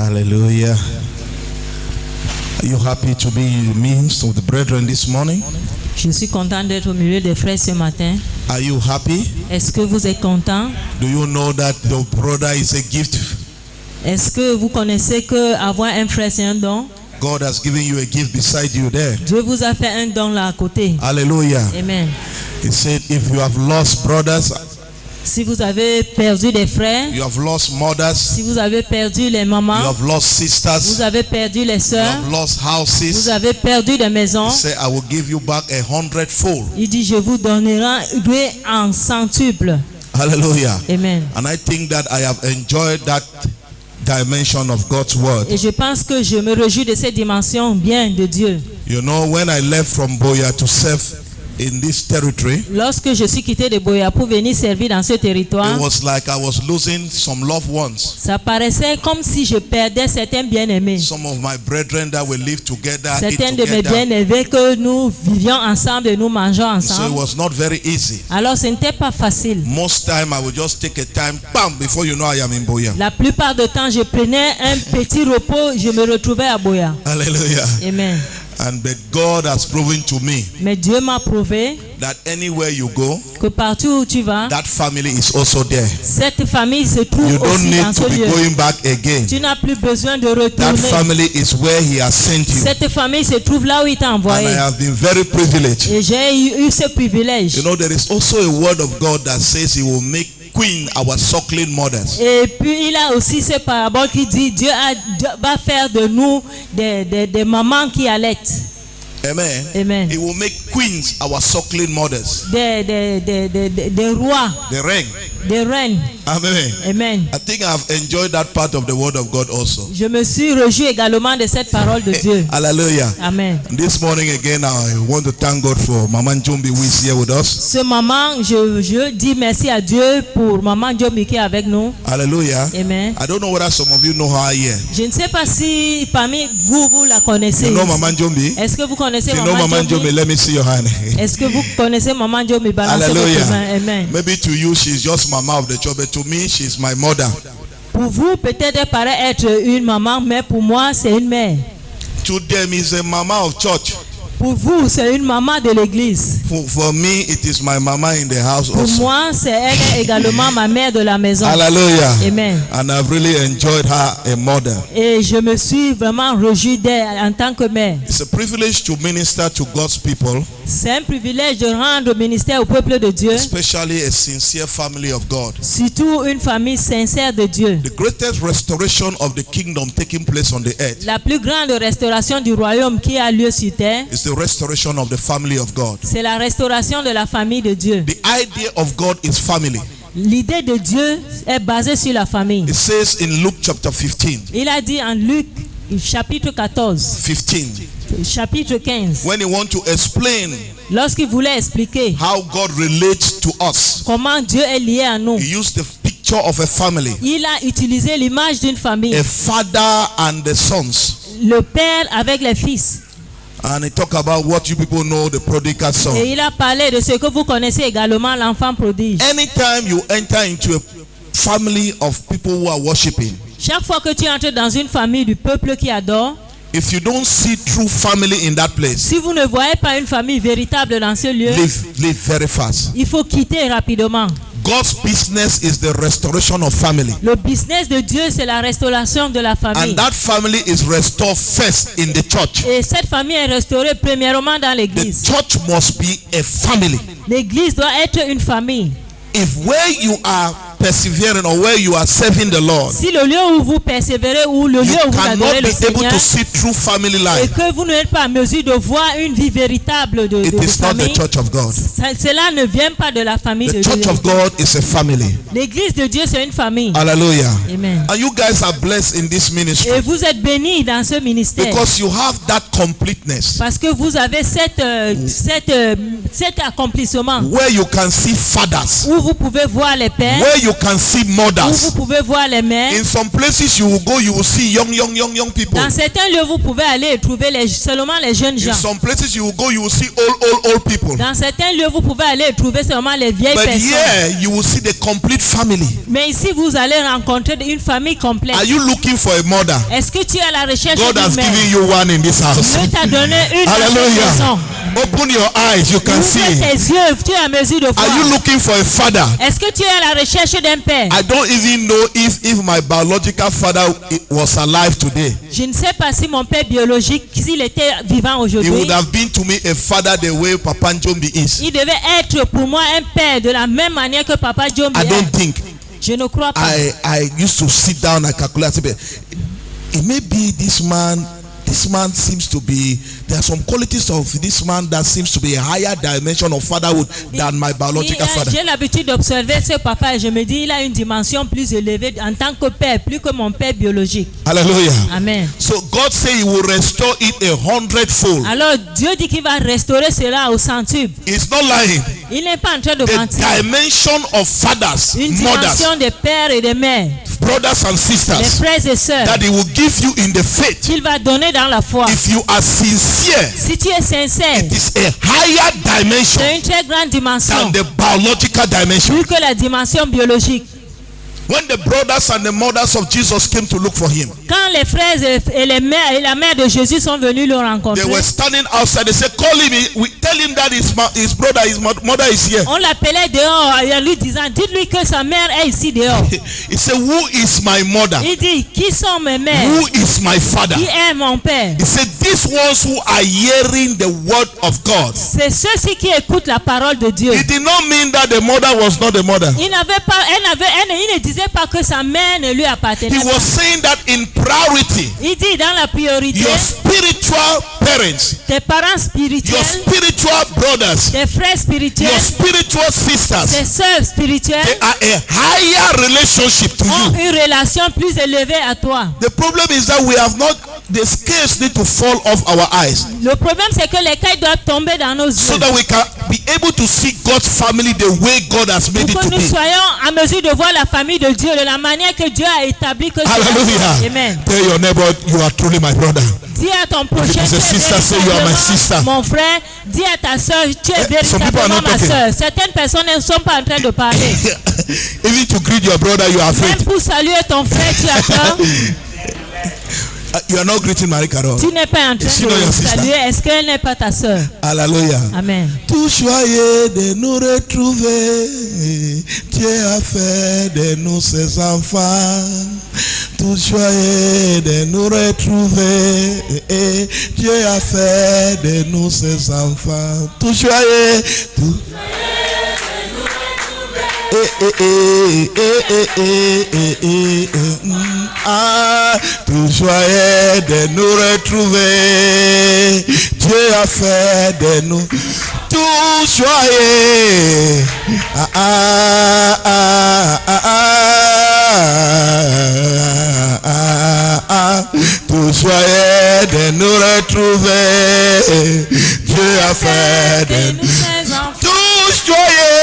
Hallelujah. Are you happy to be in the midst of the brethren this morning? Je suis content d'être au milieu des frères ce matin. Are you happy? Est-ce que vous êtes content? Do you know that your brother is a gift? Est-ce que vous connaissez que avoir un frère c'est un don? God has given you a gift beside you there. Dieu vous a fait un don là à côté. Hallelujah. Amen. He said, if you have lost brothers, Si vous avez perdu des frères, you have lost mothers, si vous avez perdu les you mamans, have lost vous sisters, avez perdu les you sœurs, have lost vous houses, avez perdu des maisons, he said, I will give you back 100-fold. il dit je vous donnerai en centuple. Hallelujah. Amen. And I think that I have enjoyed that dimension of God's word. Et je pense que je me réjouis de cette dimension bien de Dieu. You know, when I left from Boya to serve in this territory, Lorsque je suis quitté de Boya pour venir servir dans ce territoire, it was like I was losing some loved ones. ça paraissait comme si je perdais certains bien-aimés. Some of my brethren that we live together, eat Certains de mes together. bien-aimés que nous vivions ensemble et nous mangeons So it ensemble. was not very easy. Alors ce n'était pas facile. Most time I would just take a time, bam, before you know I am in Boya. La plupart du temps, je prenais un petit repos, je me retrouvais à Boya. Hallelujah. Amen. And but God has proven to me Mais Dieu m'a prouvé that anywhere you go, que partout où tu vas, that family is also there. cette famille se trouve You don't aussi need dans to ce be lieu. going back again. Tu n'as plus besoin de That retourner. family is where He has sent you. Cette famille se trouve là où il t'a And envoyé. I have been very privileged. Et j'ai eu ce privilège. You know, there is also a word of God that says He will make queen our suckling mothers. Et puis il a aussi ce parabole qui dit Dieu va faire de nous des mamans qui allaitent. Amen. Amen. He will make queens our suckling mothers. Des rois, The ring. des reines. Amen. Amen. I think I have enjoyed that part of the word of God also. Je me suis réjoui également de cette parole de Dieu. Hallelujah. Amen. This morning again, I want to thank God for Mama Njombi who is here with us. Ce moment, je dis merci à Dieu pour Maman Njombi qui est avec nous. Hallelujah. Amen. I don't know whether some of you know her here. Je ne sais pas si parmi vous la connaissez. You know Mama Njombi? Est-ce que vous connaissez If you know Maman Mama Njombi? Njombi, let me see your hand. Est-ce que vous connaissez Maman Njombi? Balancez votre Hallelujah. main. Amen. Maybe to you, she's just Mama of the church, but to me, she's my mother. Pour vous, peut-être elle paraît être une maman, mais pour moi, c'est une mère. To them, is a Mama of church. Pour vous, c'est une maman de l'église. For me, it is my Mama in the house Pour also. moi, elle est également ma mère de la maison. Hallelujah. Amen. And I've really enjoyed her a mother. Et je me suis vraiment réjoui d'elle en tant que mère. It's a privilege to minister to God's people, C'est un privilège de rendre ministère au peuple de Dieu, especially a sincere family of God. surtout une famille sincère de Dieu. The greatest restoration of the kingdom taking place on the earth La plus grande restauration du royaume qui a lieu sur terre, is the restoration of the family of God. c'est la restauration de la famille de Dieu. The idea of God is family. L'idée de Dieu est basée sur la famille. It says in Luke chapter 15, Il a dit en Luc chapitre 14, chapitre 15, when he want to explain lorsqu'il voulait expliquer how God relates to us, comment Dieu est lié à nous, he used the picture of a family, il a utilisé l'image d'une famille, a father and the sons. le père avec les fils. And he talk about what you people know, the prodigal son. Et il a parlé de ce que vous connaissez également, l'enfant prodige. Anytime you enter into a family of people who are worshiping, Chaque fois que tu entres dans une famille du peuple qui adore, if you don't see true family in that place, si vous ne voyez pas une famille véritable dans ce lieu, leave very fast. il faut quitter rapidement. God's business is the restoration of family. Le business de Dieu, c'est la restauration de la famille. And that family is restored first in the church. Et cette famille est restaurée premièrement dans The l'église. church must be a family. L'église doit être une famille. If where you are persevering or where you are serving the Lord, Si le lieu où vous persévérez ou le you lieu où vous cannot adorez be le able Seigneur to see true family et life, que vous n'êtes pas en mesure de voir une vie véritable de it is not the famille, church of God. cela ne vient pas de la famille de The church Dieu. of God is a family. L'église de Dieu, c'est une famille. Hallelujah. Amen. And you guys are blessed in this ministry Et vous êtes bénis dans ce ministère because you have that completeness parce que vous avez cet accomplissement where you can see fathers, où vous pouvez voir les pères, where you can see où mothers. vous pouvez voir les mères. In some places you will go, you will see young people. Dans certains lieux, vous pouvez aller et trouver seulement les jeunes gens. In some places you will go, you will see old people. Dans certains lieux, vous pouvez aller et trouver seulement les vieilles But personnes. here you will see the complete family. Mais ici, vous allez rencontrer une famille complète. Are you looking for a mother? Est-ce que tu es à la recherche God has d'une mère? given you one in this house. Dieu t'a donné une dans cette Hallelujah. maison. Open your eyes, you can Ouvre see. tes yeux, tu es à mesure de Are you voir. looking for a father? Est-ce que tu es à la recherche d'un père? I don't even know if my biological father was alive today. Je ne sais pas si mon père biologique, s'il était vivant He aujourd'hui, would have been to me a father the way Papa Njombi is. il devait être pour moi un père de la même manière que Papa Jombi I est. don't think. Je ne crois pas. I used to sit down and calculate. It may be this man seems to be, there are some qualities of this man that seems to be a higher dimension of fatherhood than my biological father. J'ai l'habitude d'observer ce papa et je me dis il a une dimension plus élevée en tant que père, plus que mon père biologique. Hallelujah. Amen. So God say he will restore it 100-fold. Alors Dieu dit qu'il va restaurer cela au centuple. He's not lying. Il n'est pas en train de The mentir. dimension of fathers, Une mothers, dimension des pères et des mères, brothers and des sisters frères et sœurs, that he will give you in the faith. qu'il va donner dans la foi. If you are sincere, Si tu es sincère, it is a higher dimension c'est une très grande dimension, than the biological dimension. plus que la dimension biologique. When the brothers and the mothers of Jesus came to look for him, Quand les frères et les mères et la mère de Jésus sont venus le rencontrer, they were standing outside. They said, "Call him. Tell him that his brother, his mother is here." on l'appelait dehors en lui disant, dites-lui que sa mère est ici dehors. He said, "Who is my mother? Il dit, qui sont mes mères? Who is my father?" Qui est mon père? He said, "These ones who are hearing the word of God." C'est ceux-ci qui écoutent la parole de Dieu. It did not mean that the mother was not the mother. Il ne disait pas que sa mère ne lui appartenait He was pas. saying that in priority, Il dit dans la priorité, your spiritual parents, tes parents your spirituels, spiritual brothers, tes frères your spirituels, spiritual tes sisters, sœurs spirituelles they are a higher relationship to ont you. une relation plus élevée à toi. The problem is that we have not, the scales need to fall off our eyes Le problème c'est que les cailles doivent tomber dans nos so yeux that we can be able to see God's family the way God has made it pour to que nous be. soyons en mesure de voir la famille de Dieu de la manière que Dieu a établi que c'est. Hallelujah. Amen. Tell your neighbor, you are truly my brother. Dis à ton prochain, If it's a tu es sister, say you are my véritablement sister. mon frère. Dis à ta soeur, tu es some people are véritablement not ma talking. soeur. Certaines personnes ne sont pas en train de parler. Even to greet your brother, you are Même afraid. pour saluer ton frère, tu as peur. You are not greeting Marie Carol. Tu n'es pas en train Is she not your de sister? saluer. Est-ce qu'elle n'est pas ta soeur? Hallelujah. Amen. Tout choyer de nous retrouver, Dieu a fait de nous ses enfants. Tout choyer de nous retrouver, Dieu a fait de nous ses enfants. Tout choyer, tout. Tout joyeux de nous retrouver, Dieu a fait de nous tout joyeux. Tout joyeux de nous retrouver, Dieu a fait de nous tout joyeux.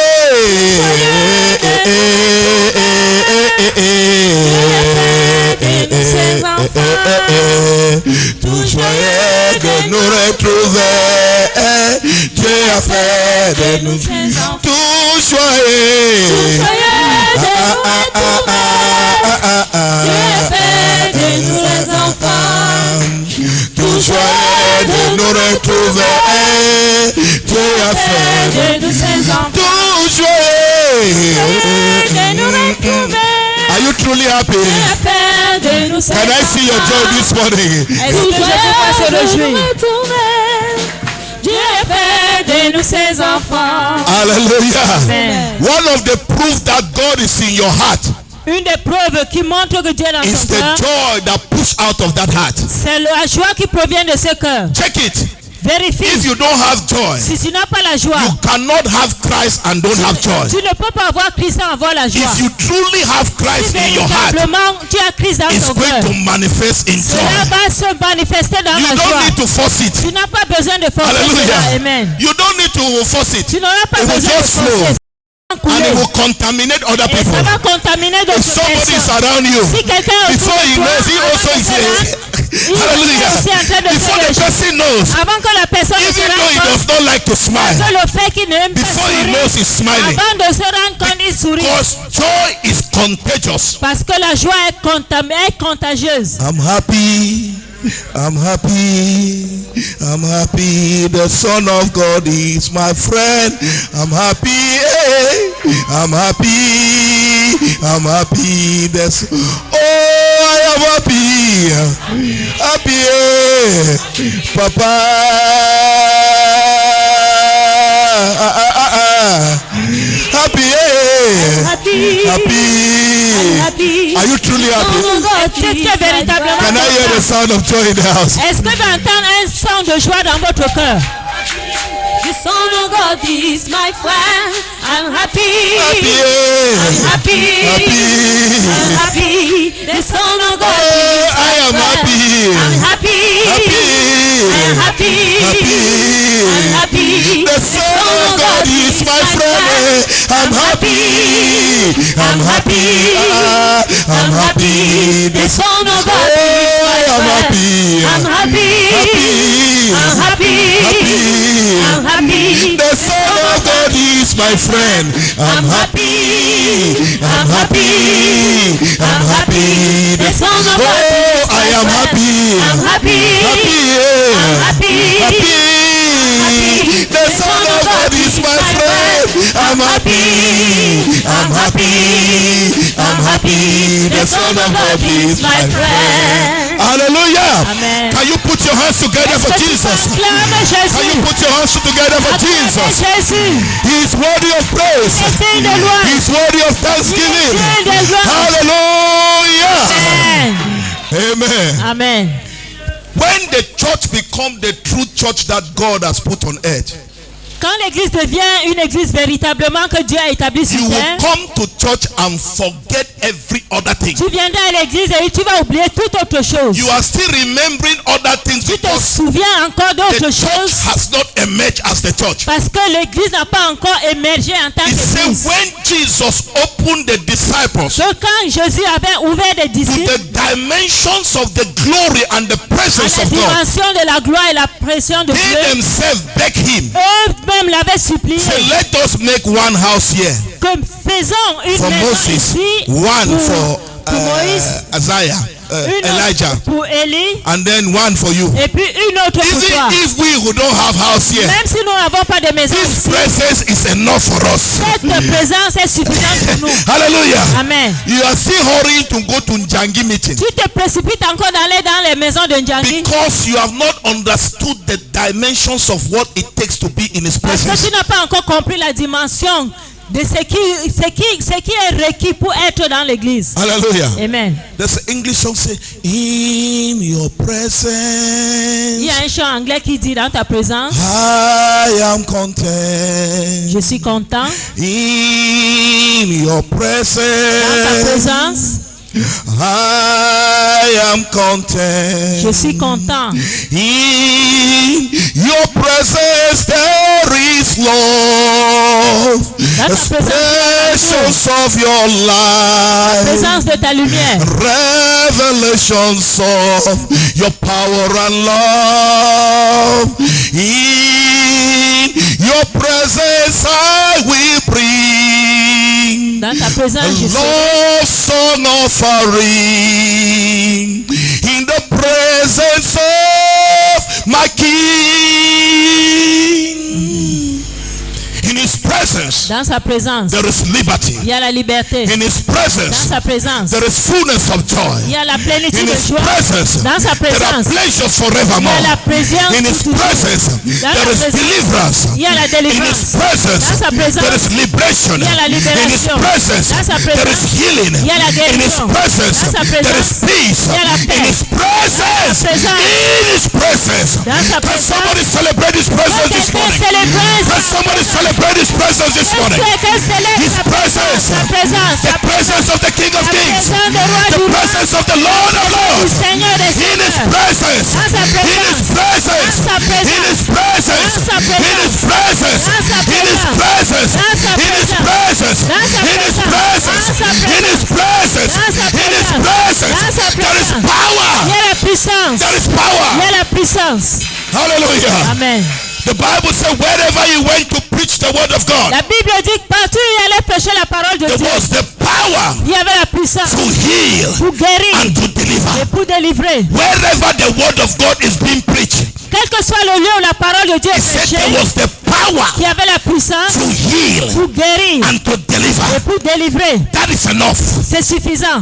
Tout joyeux de nous retrouver, Dieu a fait de nous tout joyeux. Tout joyeux de nous retrouver, Dieu a fait de nous tout joyeux. Are you truly happy? Can I see your joy this morning? Est-ce que je peux se réjouir? Dieu fait de nous ses enfants. Hallelujah. Amen. One of the proof that God is in your heart Une des preuves qui montre que Dieu est dans is ton the cœur, joy that push out of that heart. c'est la joie qui provient de ce cœur. Check it. Vérifie. If you don't have joy, Si tu n'as pas la joie, you cannot have Christ and don't have joy. tu ne peux pas avoir Christ sans avoir la joie. If you truly have Si Christ in your heart, véritablement tu as Christ dans it's ton going cœur, to manifest in cela joy. va se manifester dans You la don't joie. need to force it. Tu n'as pas besoin de forcer cela. Hallelujah. Amen. You don't need to force it. Tu n'auras pas It will besoin de just flow. forcer. and it couler. will contaminate other Et ça people. va contaminer If d'autres somebody is personnes. around you, Si quelqu'un est before autour he de toi, knows, he also is hallelujah. aussi en train de Before faire the le person knows, avant que la personne ne se even though he rende does compte not like to smile, que le fait qu'il n'aime pas before he sourire, knows he's smiling, avant de se rendre compte, il sourit. because joy is contagious. Parce que la joie est contagieuse. I'm happy. I'm happy. I'm happy. The Son of God is my friend. I'm happy. I'm happy. I'm happy. I am happy. Happy. Papa. Happy. Happy. Happy. Happy. Are you truly happy? Est-ce que véritablement Can I hear the sound of joy in the house? est-ce que tu entends un son de joie dans votre cœur? The Son of God is my friend. I'm happy. Happy. I'm happy. Happy. I'm happy. The Son of God Oh, is my I am friend. happy. I'm happy. I'm happy. I'm happy. The Son of God is my friend. I'm happy. I'm happy. I'm happy. The Son of God Oh, is my I am friend. happy. I'm happy. I'm happy. I'm happy. The Son of God is my friend. I'm happy. I'm happy. I'm happy. The Son of God Oh, is my I am friend. happy. I'm happy. Happy. I'm happy. Happy. The Son of God is my friend. I'm happy. I'm happy. I'm happy. The Son of God is my friend. Hallelujah. Amen. Can you put your hands together for Jesus? Acclame Can you Jésus. put your hands together for Acclame Jesus? Jésus. He is worthy of praise. Digne de He louange. is worthy of thanksgiving. Digne de louange. Hallelujah. Amen. Amen. Amen. When the church becomes the true church that God has put on earth, Quand l'église devient une église véritablement que Dieu a établie sur you will terre, come to church and forget every other thing. tu viendras à l'église et tu vas oublier toute autre chose. You are still remembering other things Tu te because souviens encore the d'autres church choses has not emerged as the church. parce que l'église n'a pas encore émergé en tant It said qu'église. when Jesus opened the disciples Donc quand Jésus avait ouvert des to disciples the dimensions of the glory and the à presence la of God, dimension de la gloire et la pression de they Dieu, themselves begged him, eux-mêmes l'avaient supplié say, let us make one house here que faisons une for maison Moses, ici one for pour Moïse, Isaiah, une Elijah, autre pour Élie and then one for you. et puis une autre pour toi. Even if we who don't have house here, Même si nous n'avons pas de maison this ici, presence is enough for us. cette présence est suffisante pour nous. Hallelujah. Amen. You are still hurrying to go to Njangi meeting Tu te précipites encore d'aller dans les maisons de Ndjangi because you have not understood the dimensions of what it takes to be in His parce que presence. tu n'as pas encore compris la dimension de ce qui est requis pour être dans l'église. Hallelujah. Amen. There's an English song say, in your presence, Il y a un chant anglais qui dit dans ta présence, I am je content. suis content. In your Dans ta presence, présence, I am content. je suis content. In your presence there is love, Dans ta expressions of your La life, présence de ta lumière. revelations of your power and love. In your presence I will bring Dans ta présence, je a suis. love song offering in the presence of my King. In His presence Dans sa présence, there is liberty. il y a la liberté. In His Dans presence sa présence, there is fullness of il joy. y a la In plénitude de His joie. presence Dans sa there are présence, pleasures il y forevermore. a la présence In His pour toujours. presence Dans there la is présence, deliverance. il y a la In His délivrance. presence Dans sa présence, there is liberation. il y a la In His libération. presence Dans sa there is présence, healing. il y a la In His guérison. presence Dans sa there is présence, peace. il y a la paix. In His presence, présence, in His presence. Dans sa Can présence, somebody celebrate His presence this morning? Can somebody celebrate His presence this morning? His presence, sa présence, the presence of the King of la Kings, présence du roi the du roi, presence of the Lord of du Lords. Seigneur des In His seigneurs. presence, Dans sa in His presence, Dans sa présence. in His presence, Dans sa in His presence, Dans sa in His présence. presence, Dans sa in His présence. presence, There is power. Il y a la puissance. There is power. Il y a la puissance. Hallelujah. Amen. The Bible said wherever he went to preach the word of God, La Bible dit que partout où il allait prêcher la parole de there Dieu, was the power il y avait la puissance to heal pour guérir and to deliver. et pour délivrer. Wherever the word of God is being preached, Quel que soit le lieu où la parole de Dieu he est said prêchée, there was the power il y avait la puissance to heal pour guérir and to deliver. et pour délivrer. That is enough. C'est suffisant.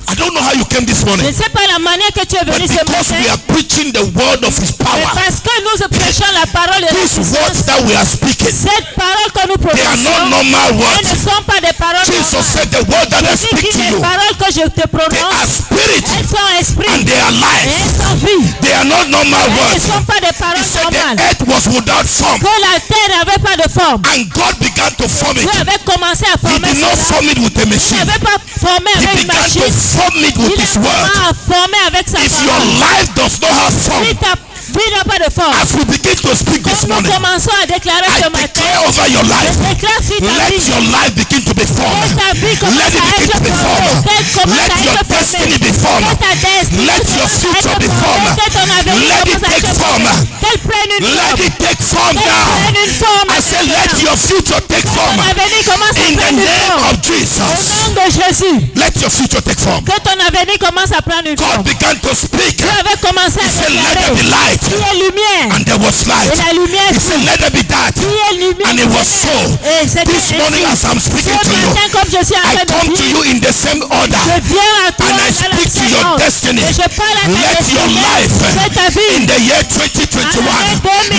I don't know how you came this Je morning, ne sais pas la manière que tu es but venu ce because we matin, are preaching the word of his mais power, parce que nous prêchons la parole de la these words puissance, that we are speaking, cette parole que nous they are not prononçons, normal elles words. ne sont pas des paroles Jesus normales. said the word that I Jésus speak dit to les you, paroles que je te they are prononce, spirit elles sont esprit and they are et life. elles sont vie. They are not normal Elles ne words. sont pas des He paroles said the normales. earth was without form Que la terre n'avait pas de forme. and God began to form Dieu it. avait commencé à He former did not cela. form it with a Il machine. n'avait pas formé He avec une began to machine. form it with Il his a word. formé avec sa If your parole. life does not have form, Si ta vie n'a pas de forme, as we begin to speak this comme nous morning, commençons à déclarer I ce matin, declare over your life, je déclare sur ta let vie, your life begin to be formed. que ta vie Let commence it à begin être to be formée, formed. qu'elle commence Let à your être destiny formée, be formed. que ta destinée Let your commence à future être be formée, formed. que ton avenir Let it commence à take être form. formé, qu'elle prenne une Let forme, it take form qu'elle now. prenne une forme, I say let your future take form. ton avenir commence à In the prendre une name forme. of Au Jesus, nom de Jésus, let your future take form. que ton avenir commence à prendre une God forme. began to speak. Dieu avait commencé à He said, let déclarer, there be light. qui est lumière, And there was light. et la lumière He said, let there be dark. qui est lumière, And it was so. et c'était This morning as ainsi. I'm speaking Ce to you, matin, comme je suis en I train come de to dire, you in the same order. je viens à toi And I dans la speak to même your ordre. destiny. Et je parle à ta Let your destinée, life fais ta vie. in the year 2021,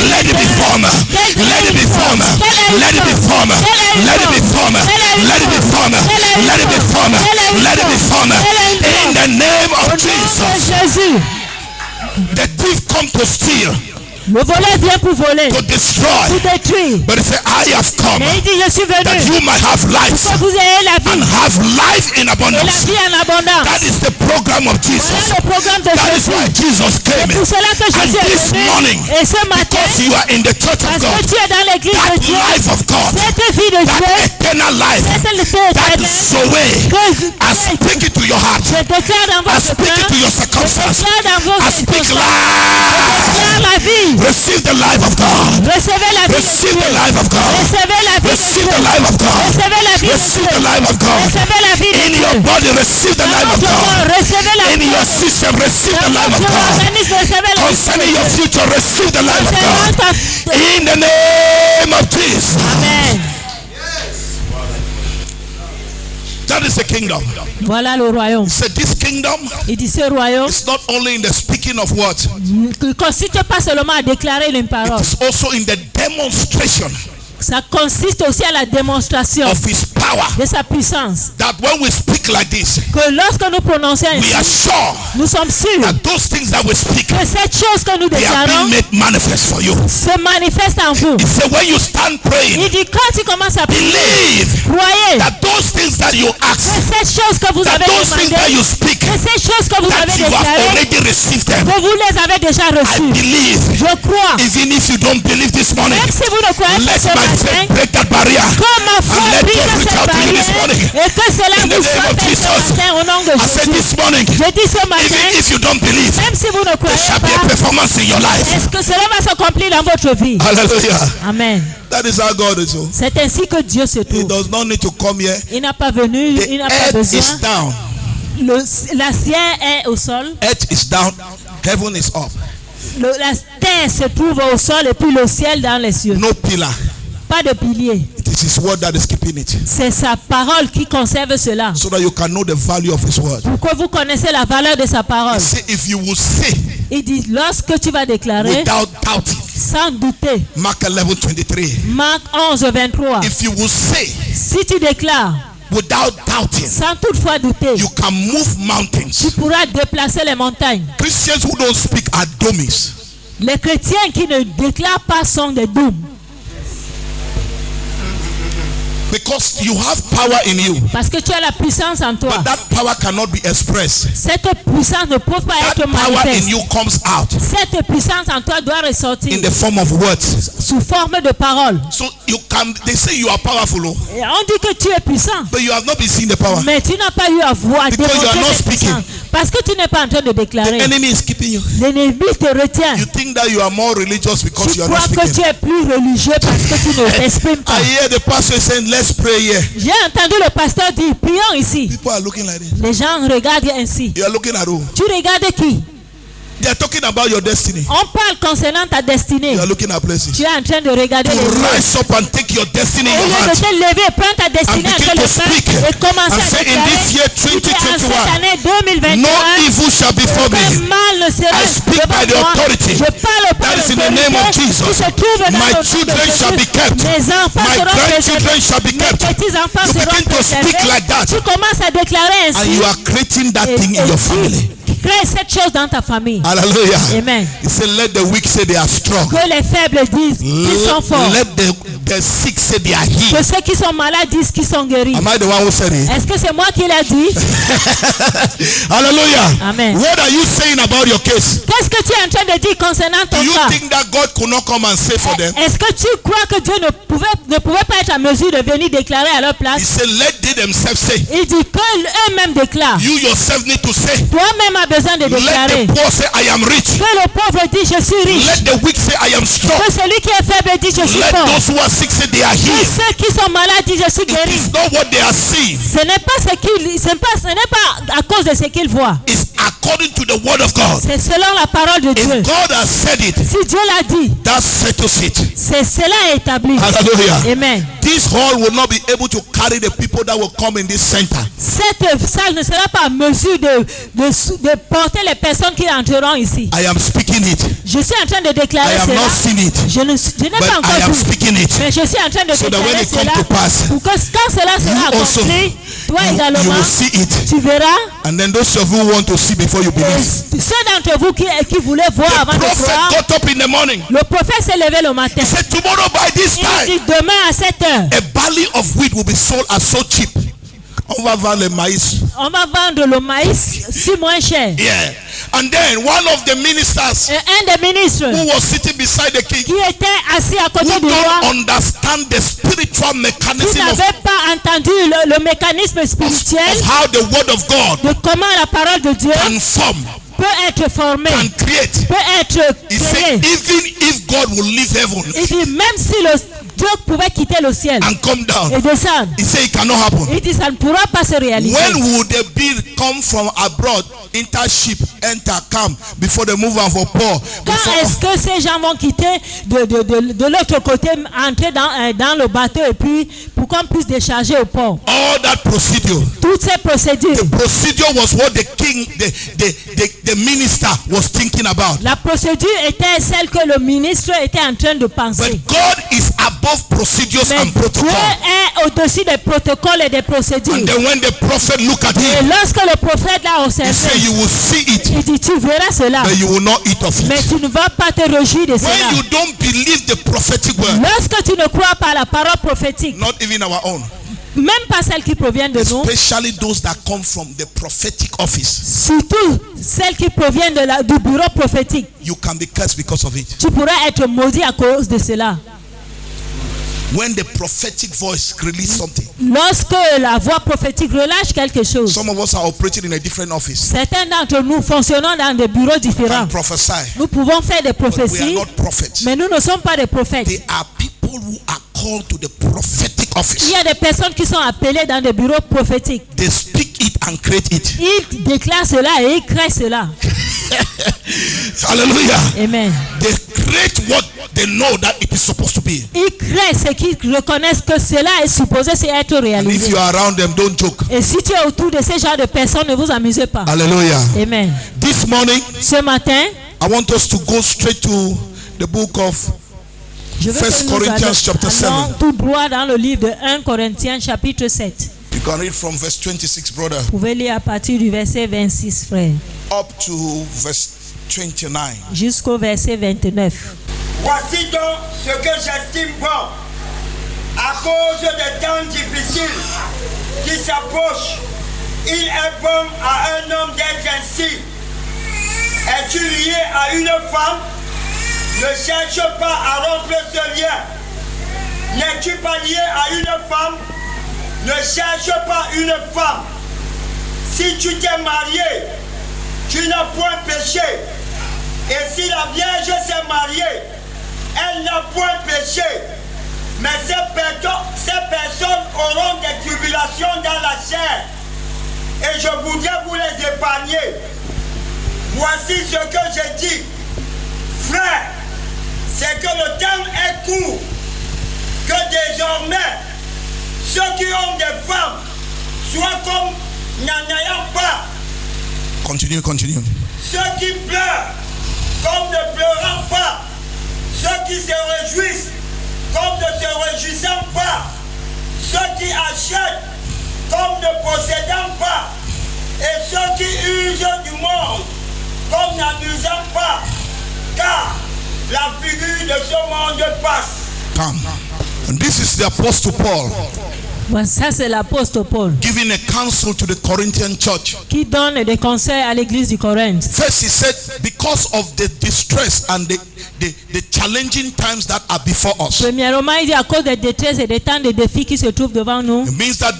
let it be formed. Let it be formed. Let it be formed. Let it be formed. Let it be formed. Let it be formed. Let it be formed. In the name Au of nom de Jesus. Jésus, The thief come to steal, le voleur vient pour voler, to destroy. pour détruire. But he said, I have come Mais il dit, je suis that venu you might have life pour que vous ayez la and vie, have life in et la abundance. vie en abondance. That is the program of Voilà Jesus. le programme de That is Jésus. why Jesus came. C'est pour cela que And Jésus this est morning, venu. Et ce matin, because you are in the church of parce God, que tu es dans l'église that de Dieu, life of God, cette vie de that Dieu, eternal life, cette vie that éternelle, Zoe, I speak it to your heart. je déclare dans I votre speak it cœur, to your je circumstance. déclare dans vos I speak circonstances, life. déclare la vie. Receive the life of God. Recevez la vie de Receive Dieu. the life of God. Recevez la vie de Receive Dieu. the life of God. Recevez la vie de Receive Dieu. the life of God. Recevez la vie de In Dieu. your body, receive the Dans life of votre corps, God. recevez la In vie de your Dieu. system, receive the Dans life of votre God. organisme, recevez la vie de Concerning Dieu. your future, receive the life of Concernant God. ta- In the name of Jesus. Amen. That is the kingdom. Voilà le royaume. He said this kingdom Il dit ce royaume is not only in the speaking of words, ne consiste pas seulement à déclarer une parole. it's also in the demonstration Ça consiste aussi à la démonstration of his power. de sa puissance. That when we speak like this, Que lorsque nous prononçons we are ainsi, sure nous sommes sûrs that those things that we speak, que cette chose que nous they are déclarons being made manifest for you. se manifeste en vous. He said when you stand praying, Il dit quand tu commences à prier, believe croyez that those things that you que ask, ces choses que vous that avez those things that demandées, you speak, que ces choses que vous that avez you have déclarées, already received them. que vous les avez déjà I reçues. believe. Je crois. Even if you don't believe this morning, Même si vous ne croyez pas let ce my faith matin, break that barrier. comme ma foi And let brise God reach cette out to you this barrière morning. et que cela In the vous name soit of fait Jesus. ce matin au nom de I said Jésus. this morning, Je dis ce matin, even if you don't believe, même si vous ne there croyez shall be a pas, performance in your life. est-ce que cela va s'accomplir dans votre vie? Hallelujah. Amen. That is how God is. Oh. C'est ainsi que Dieu se He trouve. does not need to come here. Il n'a pas venu, The il n'a pas earth besoin. is down. La terre est au sol. Earth is down. Heaven is up. La terre se trouve au sol et puis le ciel dans les cieux. No pillar. Pas de pilier. It is His word that is keeping it. C'est sa parole qui conserve cela. So that you can know the value of His word. Pour que vous connaissez la valeur de sa parole. Say if you will say Il dit, lorsque tu vas déclarer, without doubting. sans douter, Mark 11:23. Marc 11, 23, If you will say si tu déclares, without doubting, sans toutefois douter, you can move mountains. tu pourras déplacer les montagnes. Christians who don't speak are dummies. Les chrétiens qui ne déclarent pas sont des dooms. Because you have power in you. Parce que tu as la puissance en toi. But that power cannot be expressed. Cette puissance ne peut pas That être power in manifeste. you comes out Cette puissance en toi doit ressortir in the form of words. sous forme de parole. So you can, they say you are powerful, oh, Et on dit que tu es puissant, but you have not been seeing the power. mais tu n'as pas eu à voir Because you are démontrer not cette speaking. puissance. Parce que tu n'es pas en train de déclarer. The enemy is keeping you. L'ennemi te retient. You think that you are more religious because Tu you are not crois que speaking. tu es plus religieux parce que tu ne t'exprimes pas. I hear the pastor saying, let's pray here. J'ai entendu le pasteur dire, prions ici. People are looking like this. Les gens regardent ainsi. You are looking at who? Tu regardes qui? They are talking about your destiny. On parle concernant ta destinée. You are looking at places. Tu es en train de regarder To les lieux. rise up and take your destiny in Au your lieu de hands. te lever, prends ta destinée And begin entre to les mains speak. et commencer And à say, in this year déclarer. Tu dis, en 2021, cette année no 2021, evil shall befall aucun me. mal ne sera I speak devant by the moi. authority Je parle par that is in the name of l'autorité Jesus. qui se trouve dans My le nom de children shall be Jésus. kept. Mes enfants My seront grandchildren shall be préservés. kept. Mes petits-enfants You seront begin to speak préservés. like that. Tu commences à déclarer And ainsi. you are creating that Et- thing in et your tu family. crées cette chose dans ta famille. Hallelujah. Amen. He said, let the weak say they are strong. Que les faibles disent qu'ils sont forts. Let the sick say they are healed. Que ceux qui sont malades disent qu'ils sont guéris. Am I the one who said it? Est-ce que c'est moi qui l'ai dit? Hallelujah. Amen. What are you saying about your case? Qu'est-ce que tu es en train de dire concernant ton Do you cas? think that God could not come and say for them? Est-ce que tu crois que Dieu ne pouvait pas être en mesure de venir déclarer à leur He place? said, let they themselves say. Il dit qu'eux-mêmes déclarent. You yourself need to say. Toi-même as besoin de Let déclarer. the poor say, I am rich. Que le pauvre dit je suis riche. Let the weak say, I am strong. Que celui qui est faible dit je suis Let fort. those who are sick say they are Que healed. ceux qui sont malades disent je suis It guéri. is not what they are seeing. Ce n'est pas à cause de ce qu'ils voient. It's according to the word of God. C'est selon la parole de Dieu. If God has said it, Si Dieu l'a dit, that settles it. cela est établi. Hallelujah. Amen. This hall will not be able to carry the people that will come in this center. Cette salle ne sera pas en mesure de porter les personnes qui entreront ici. I am speaking it. Je suis en train de I déclarer have cela. not seen it, Je n'ai but pas I encore am vu. speaking it. Mais je suis en train de So that when déclarer it comes cela to pass, pour que quand cela sera you also, accompli, toi you également, will see it. tu verras. And then those of you who want to see before you Et believe. ceux d'entre vous qui voulaient voir The avant de prophet croire, got up in the morning. le prophète s'est levé le matin. He said, tomorrow by this Il time, dit demain à 7 heures, a barley of wheat will be sold at so cheap. On va vendre le maïs. on va vendre le maïs si moins cher. Yeah. And then one of the ministers Et un des ministres who was sitting beside the king, qui était assis à côté who du roi, don't understand the spiritual qui mechanism of n'avait pas entendu le mécanisme spirituel how the word of God de comment la parole de Dieu can form, peut être formée, can create. peut être He créée. said, even if God will leave heaven Il dit même si Dieu pouvait quitter le ciel and come down, et descendre, he said it cannot happen. il dit ça ne pourra pas se réaliser. When would the bill come from abroad, enter ship, enter camp before they move on for Paul? Quand est-ce que ces gens vont quitter de l'autre côté, entrer dans le bateau et puis pour qu'on puisse décharger au port? All that procedure. Toutes ces procédures. The procedure was what the king, the minister was thinking about. La procédure était celle que le ministre était en train de penser. But God is above procedures Mais and Dieu protocols. est au-dessus des protocoles et des procédures. And then when the prophet look at Et him, lorsque le prophète l'a he observé, said, you will see it, il dit tu verras cela, but you will not eat of mais it. tu ne vas pas te réjouir de When cela. you don't believe the prophetic word, Lorsque tu ne crois pas à la parole prophétique, not even our own, même pas celle qui provient de nous, especially those that come from the prophetic office, surtout celle qui provient du bureau prophétique, you can be cursed because of it. tu pourrais être maudit à cause de cela. When the prophetic voice release something, Lorsque la voix prophétique relâche quelque chose, some of us are operating in a different office. certains d'entre nous fonctionnons dans des bureaux We différents. can prophesy, Nous pouvons faire des but we are prophéties, not prophets. mais nous ne sommes pas des prophètes. They are people who are called to the prophetic Il office. y a des personnes qui sont appelées dans des bureaux prophétiques. They speak it and create it. Ils déclarent cela et ils créent cela. Hallelujah. Amen. They create what they know that it is supposed to be. Ils créent ce qu'ils reconnaissent que cela est supposé être And if réalisé. you are around them, don't joke. Et si tu es autour de ces genres de personnes, ne vous amusez pas. Hallelujah. Amen. This morning, Ce matin, I want us to go straight to the book of je veux First que nous Corinthians chapter allons 7. tout droit dans le livre de 1 Corinthiens chapitre 7. You can read from verse 26, brother, Vous pouvez lire à partir du verset 26, frère, up to verse 29. jusqu'au verset 29. Voici donc ce que j'estime bon, à cause des temps difficiles qui s'approchent. Il est bon à un homme d'être ainsi. Es-tu lié à une femme? Ne cherche pas à rompre ce lien. N'es-tu pas lié à une femme? Ne cherche pas une femme. Si tu t'es marié, tu n'as point péché. Et si la Vierge s'est mariée, elle n'a point péché. Mais ces personnes auront des tribulations dans la chair. Et je voudrais vous les épargner. Voici ce que j'ai dit. Frère, c'est que le temps est court. Que désormais, ceux qui ont des femmes soient comme n'en ayant pas. Continue. Ceux qui pleurent comme ne pleurant pas. Ceux qui se réjouissent comme ne se réjouissant pas. Ceux qui achètent comme ne possédant pas. Et ceux qui usent du monde comme n'abusant pas. Car la figure de ce monde passe. Come. And this is the Apostle Paul Bon, ça c'est l'apôtre Paul giving a counsel to the Corinthian church. qui donne des conseils à l'église du Corinthe. First he said, because of the distress and the challenging times that are before us. Premièrement, il dit à cause des détresses et des temps de défis qui se trouvent devant nous. It means that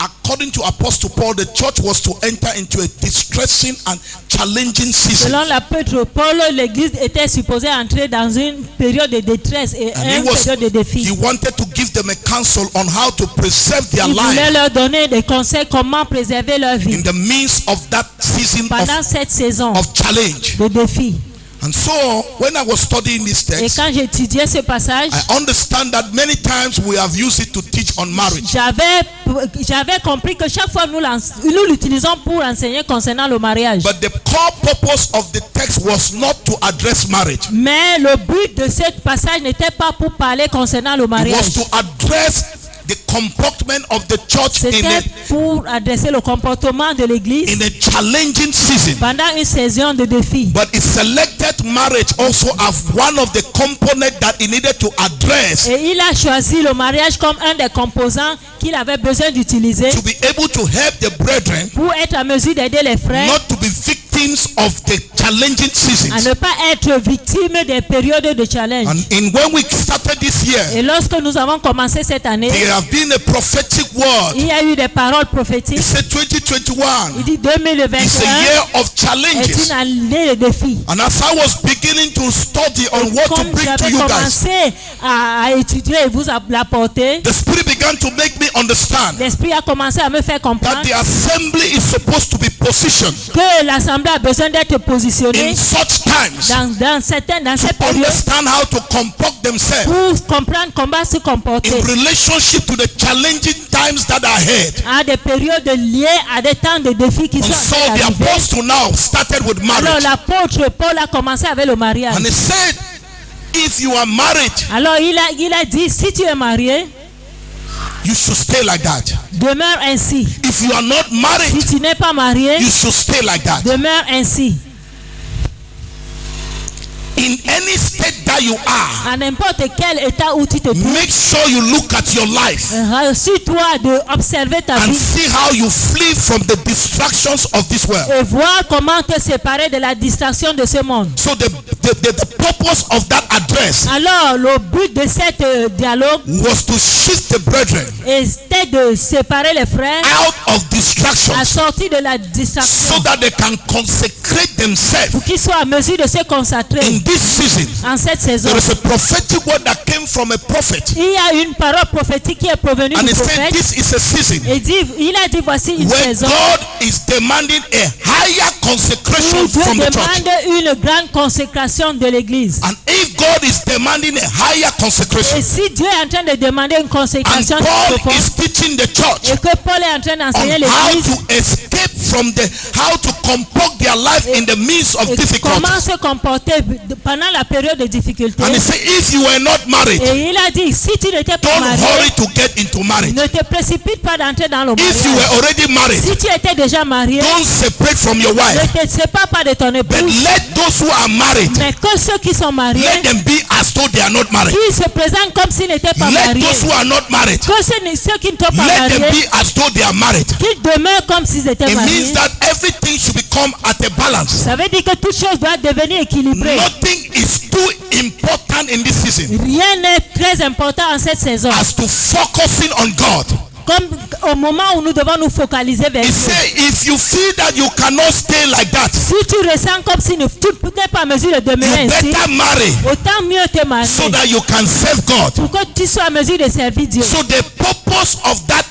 according to Apostle Paul, the church was to enter into a distressing and challenging season. Selon l'apôtre Paul, l'église était supposée entrer dans une période de détresse et une période de défi. He wanted to give them a counsel on how to preserve their Il voulait life leur donner des conseils comment préserver leur vie in the midst of that season pendant cette saison of challenge. de défi. And so, when I was studying this Et text, quand j'étudiais ce passage, I understand that many times we have used it to teach on marriage. j'avais compris que chaque fois nous l'utilisons pour enseigner concernant le mariage. But the core purpose of the text was not to address marriage. Mais le but de ce passage n'était pas pour parler concernant le It was mariage. to address the comportment of the church C'était pour adresser le comportement de l'église in a challenging season. pendant une saison de défi. But it selected marriage also as one of the components that it needed to address Et il a choisi le mariage comme un des composants qu'il avait besoin d'utiliser to be able to help the brethren pour être en mesure d'aider les frères not to be victims of the challenging à seasons. ne pas être victimes des périodes de challenge. And when we started this year, Et lorsque nous avons commencé cette année, there have been a prophetic word. il y a eu des paroles It prophétiques. said 2021 Il dit is a 2021 year of est challenges. une année de défi. And as I was beginning to study on what to Comme bring to j'avais you guys, commencé à étudier et vous l'apporter, the Spirit began to make me understand l'esprit a commencé à me faire that comprendre the assembly is supposed to be positioned que l'assemblée a besoin d'être positionnée in such times dans ces to périodes understand how to comport themselves pour comprendre comment se comporter in relationship to the challenging times that are ahead. à des périodes liées à des temps de défis qui And sont so en train the d'arriver. apostle now started with Alors marriage. l'apôtre Paul a commencé avec le mariage. And he said, if you are married, Alors il a dit, si tu es marié, you should stay like that. demeure ainsi. If you are not Si married, tu n'es pas marié, you should stay like that. demeure ainsi. In any state that you are, À n'importe quel état où tu te trouves, make sure you look at your life rassure-toi d'observer ta and vie see how you flee from the distractions of this world. et voir comment te séparer de la distraction de ce monde. So the purpose of that address Alors, le but de cet dialogue was to shift the brethren était de séparer les frères out of à distractions sortir de la so distraction that they can consecrate themselves. pour qu'ils soient en mesure de se consacrer In this season, en cette saison. there is a prophetic word that came from a prophet, Il y a une parole prophétique qui est provenue and du he said prophète this is a season et il a dit voici une where saison God is demanding a higher consecration où Dieu from the church. demande une grande consécration de l'église. And if God is demanding a higher consecration, Et si Dieu est en train de demander une and consécration Paul profonde is teaching the church et que Paul est en train on d'enseigner how l'église to escape from how to comport their life in the midst of et comment difficulties. se comporter pendant la période de difficulté. And he said, if you were not married, Et il a dit, si tu n'étais pas don't marié, hurry to get into marriage. ne te précipite pas d'entrer dans le If you mariage. were already married, Si tu étais déjà marié, don't separate from your wife. ne te sépare pas de ton But épouse, let those who are married, mais que ceux qui sont mariés, let them be as though they are not married. qui se présentent comme s'ils n'étaient pas Let mariés. those who are not married, Que ceux qui ne sont pas let them mariés, be as though they are married. qu'ils demeurent comme s'ils étaient It mariés. means that everything should become at a balance. Ça veut dire que toute chose doit devenir équilibrée. Nothing is too important in this season Rien n'est très important en cette saison. as to focusing on God Comme au moment où nous devons nous focaliser vers He Dieu. said, if you feel that you cannot stay like that, Si tu ressens comme si tu n'es pas en mesure de demeurer you ainsi, better marry autant mieux te marier so that you can serve God. pour que tu sois en mesure de servir Dieu. So the purpose of that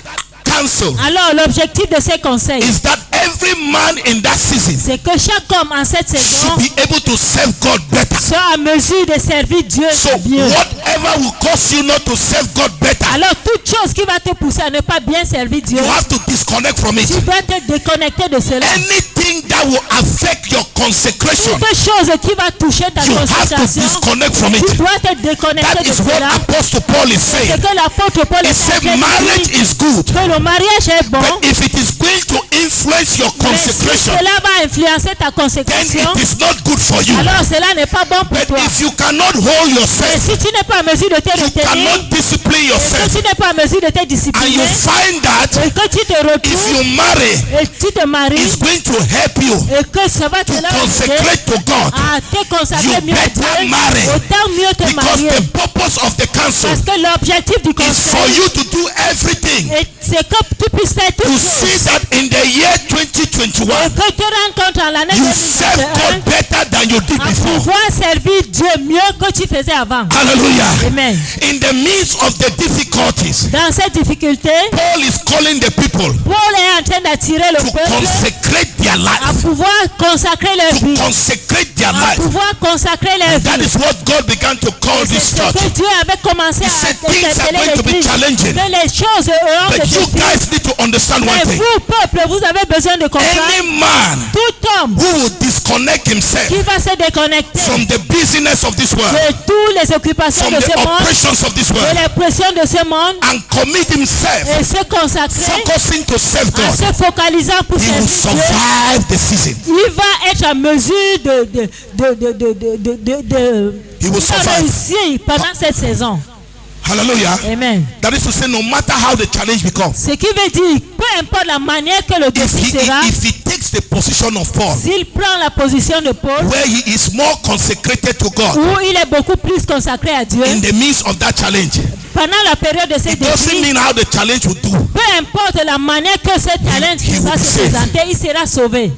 counsel Alors l'objectif de ces conseils, is that every man in that season c'est que chaque homme en cette saison should be able to serve God better. soit en mesure de servir Dieu So mieux. whatever will cause you not to serve God better, Alors toute chose qui va te pousser à ne pas bien servir Dieu, you have to disconnect from it. tu dois te déconnecter de cela. Anything that will affect your consecration, Toute chose qui va toucher ta you have to consécration, disconnect from tu it. dois te déconnecter That de is what cela. Apostle Paul is C'est saying. que l'apôtre Paul He est en said train de marriage dire is good, que le mariage est bon, but if it is going to influence your mais si consecration, cela va influencer ta then consécration, it is not good for you. alors cela n'est pas bon pour But toi. if you cannot hold Mais yourself, si tu n'es pas en mesure de te you retenir, cannot discipline et yourself, que tu n'es pas en mesure de te and you discipliner, find that et que tu te if retrouves you marry, et tu te maries, it's going to help you et que ça va te to aider consecrate to God, à te consacrer you mieux à better Dieu, marry. autant mieux te because marier. the purpose of the counsel Parce que l'objectif du is for conseil, you to do everything et c'est que tu puisses faire to tout see chose. that in the year 2021 Et que tu rencontres en l'année you serve 2021 God better than you did à before. pouvoir servir Dieu mieux que tu faisais avant. Hallelujah. Amen. In the midst of the difficulties, Dans cette difficulté, Paul is calling the people Paul est en train d'attirer le to peuple consecrate their à life, pouvoir consacrer leur to vie, consecrate their à life. pouvoir consacrer leur That vie. is what God began to call C'est this ce church. que Dieu avait commencé He à said things are interpeller going to be l'Église. challenging. Que les choses auront But des you défis. guys need to understand one Mais thing. vous, peuple, vous avez besoin de comprendre. Any man Tout homme who will disconnect himself qui va se déconnecter from the business of this world, de toutes les occupations from de the ce monde, operations of this de world, les pressions de ce monde, and commit himself, et se consacrer focusing to serve en God, se focalisant pour he will servir Dieu, survive the season. il va être en mesure de He will survive. réussir pendant cette saison. Hallelujah. Amen. That is to say, no matter how the challenge becomes, Ce qui veut dire, peu importe la manière que le if défi sera, if he takes the position of Paul, s'il prend la position de Paul, where he is more consecrated to God où il est beaucoup plus consacré à Dieu, in the midst of that challenge, pendant la période de ces it doesn't défis, mean how the challenge will do. peu importe la manière que ce challenge he will va be se saved. présenter, il sera sauvé.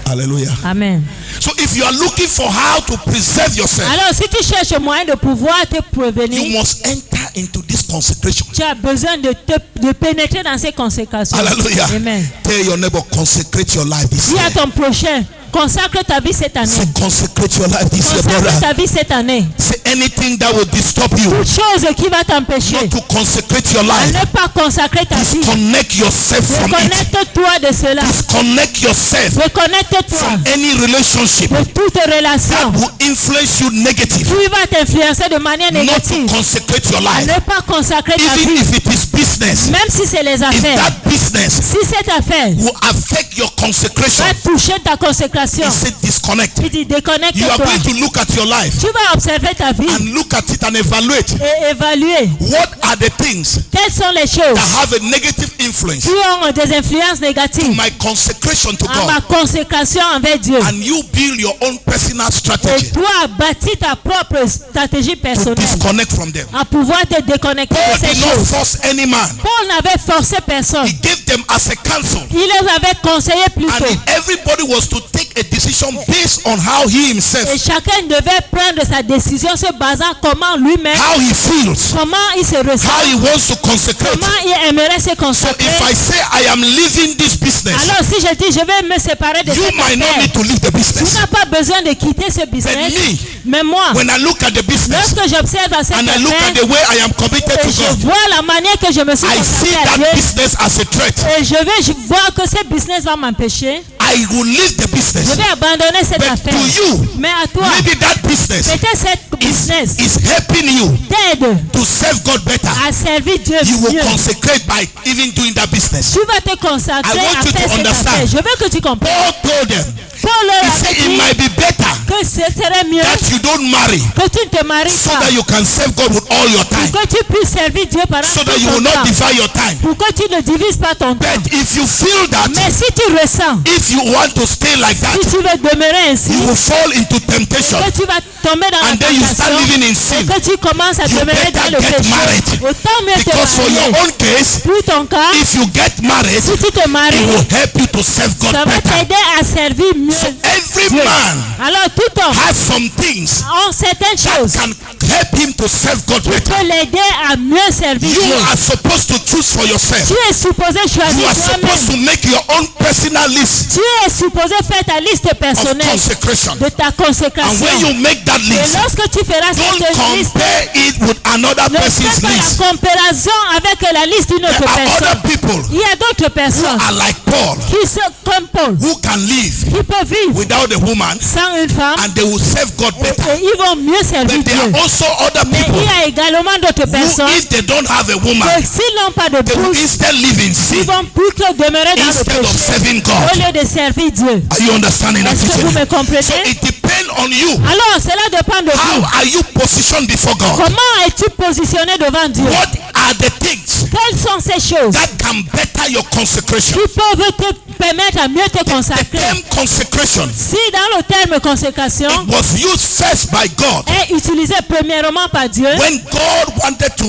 Hallelujah. Amen. So if you are looking for how to preserve yourself, Alors, si tu cherches un moyen de pouvoir te you prévenir, must enter into this consecration. tu as besoin de pénétrer dans ces conséquences. Hallelujah. Amen. Tell your neighbor, consecrate your life this Dis year. à ton prochain, consacre ta vie cette année. Say, consecrate your life this year, Consacre brother. ta vie cette année. Say anything that will disturb you Toute chose qui va t'empêcher not to consecrate your à life. ne pas consacrer ta vie. Disconnect yourself from it. Déconnecte-toi de cela. Disconnect yourself Déconnecte-toi from any relationship de toute relation that will influence you negative. qui va t'influencer de manière Not to négative. consecrate your À life. ne pas consacrer ta Even vie. if it is business, Même si c'est les if affaires. that business Si cette affaire will affect your consecration, va toucher ta consécration, he said disconnect. il dit You are déconnecte-toi. going to look at your life Tu vas observer ta vie and look at it and evaluate et évaluer what are the things quelles sont les choses that have a negative influence qui ont des influences to négatives my consecration to à ma God, consécration envers Dieu. and you build your own personal Et strategy toi, bâtis ta propre stratégie to personnelle disconnect from them. à pouvoir te déconnecter Paul de ces did not choses. force any man. Paul n'avait forcé personne. He gave them as a counsel, Il les avait conseillés and plutôt. everybody was to take a decision based on how he Et himself, chacun devait prendre sa décision se basant comment lui-même, how he feels, comment il se how ressent, he wants to consecrate. comment il aimerait se So consacrer. if I say I am leaving this business, Alors si je dis je vais me séparer de you cette might not affaire, need to leave the tu business. n'as pas besoin de quitter ce business. me, Mais moi, When I look at the business lorsque j'observe à cette and I look at affaire, the way I am committed et to je God, vois la manière que je me suis I see consacré à that Dieu, business as a threat. et je vais voir que ce business va m'empêcher, I will leave the je business. vais abandonner cette But affaire. to you, Mais à toi, maybe that business peut-être cette business is helping you t'aide to serve God better. à servir Dieu You will mieux. consecrate by even doing that business. Tu vas te consacrer I want à you to faire cette understand. affaire. Je veux que tu comprennes. Paul told them, Paul he leur said a it dit might be better que ce serait mieux that you don't marry que tu ne te maries so pas. that you can serve God with all your time, Pour que tu puisses servir Dieu pendant so tout that you ton will not temps. divide your time. Pour que tu ne divises pas ton temps. But if you feel that, Mais si tu ressens, if you want to stay like that, si tu veux demeurer ainsi, you will fall into temptation, que tu vas tomber dans la and then you start tentation, living in et sin. que tu commences à You demeurer dans better le get péché, married. autant mieux te Because for your marier. own case, Pour ton cas, if you get married, si tu te maries, it will help you to serve God ça va better. t'aider à servir mieux So every Dieu. man Alors tout homme has some things a certaines that choses can help him to serve God qui better. peut l'aider à mieux servir You Dieu. are supposed to choose for yourself. Tu es supposé You choisir are supposed toi-même. to make your own personal list Tu es supposé faire ta liste of personnelle consecration. de ta And consécration. when you make that Et list, lorsque tu feras don't cette liste, compare it with another ne person's fais pas list. la comparaison avec la liste d'une autre There are personne. other people Il y a d'autres who personnes are like Paul, qui sont comme Paul, who can live qui peuvent vivre without a woman, sans une femme and they will serve God better. et ils vont mieux servir But there Dieu. are also other Mais people il y a également d'autres who, personnes if they don't have a woman, que s'ils n'ont pas de they will bouche, instead live in ils sin vont plutôt demeurer dans le instead of péché serving au God. lieu de servir Dieu. Are you understanding that? Est-ce que vous me So comprenez? it depends on you. Alors, cela dépend de How vous. are you positioned before God? Comment es-tu positionné devant Dieu? What are the things Quelles sont ces choses that can better your consecration? qui peuvent te permettre à mieux te The consacrer? term consecration Si dans le terme consécration was used first by God est utilisé premièrement par Dieu, when God wanted to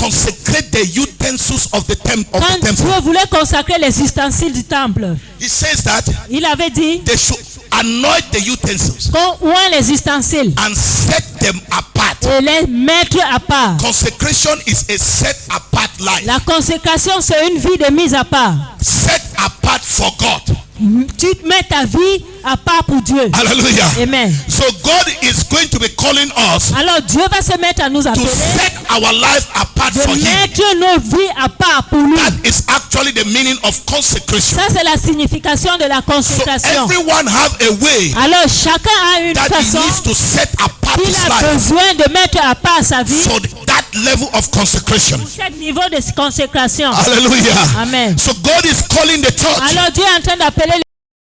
consecrate the utensils of the quand temple. Dieu voulait consacrer les ustensiles du temple, He says that il avait dit they should anoint the utensils qu'on oint les ustensiles and set them apart. et les mettre à part. Consecration is a set apart life. La consécration, c'est une vie de mise à part. Set apart for God. Tu mets ta vie à part pour Dieu. Hallelujah. Amen. So God is going to be calling us Alors Dieu va se mettre à nous to appeler set our life apart for de Him. mettre nos vies à part pour lui. That is actually the meaning of consecration. Ça, c'est la signification de la So consécration. everyone have a way Alors chacun a une that he façon needs to set apart qu'il his a life besoin de mettre à part sa vie for that level of consecration. pour ce niveau de consécration. Hallelujah. Amen. So God is calling the church Alors Dieu est en train d'appeler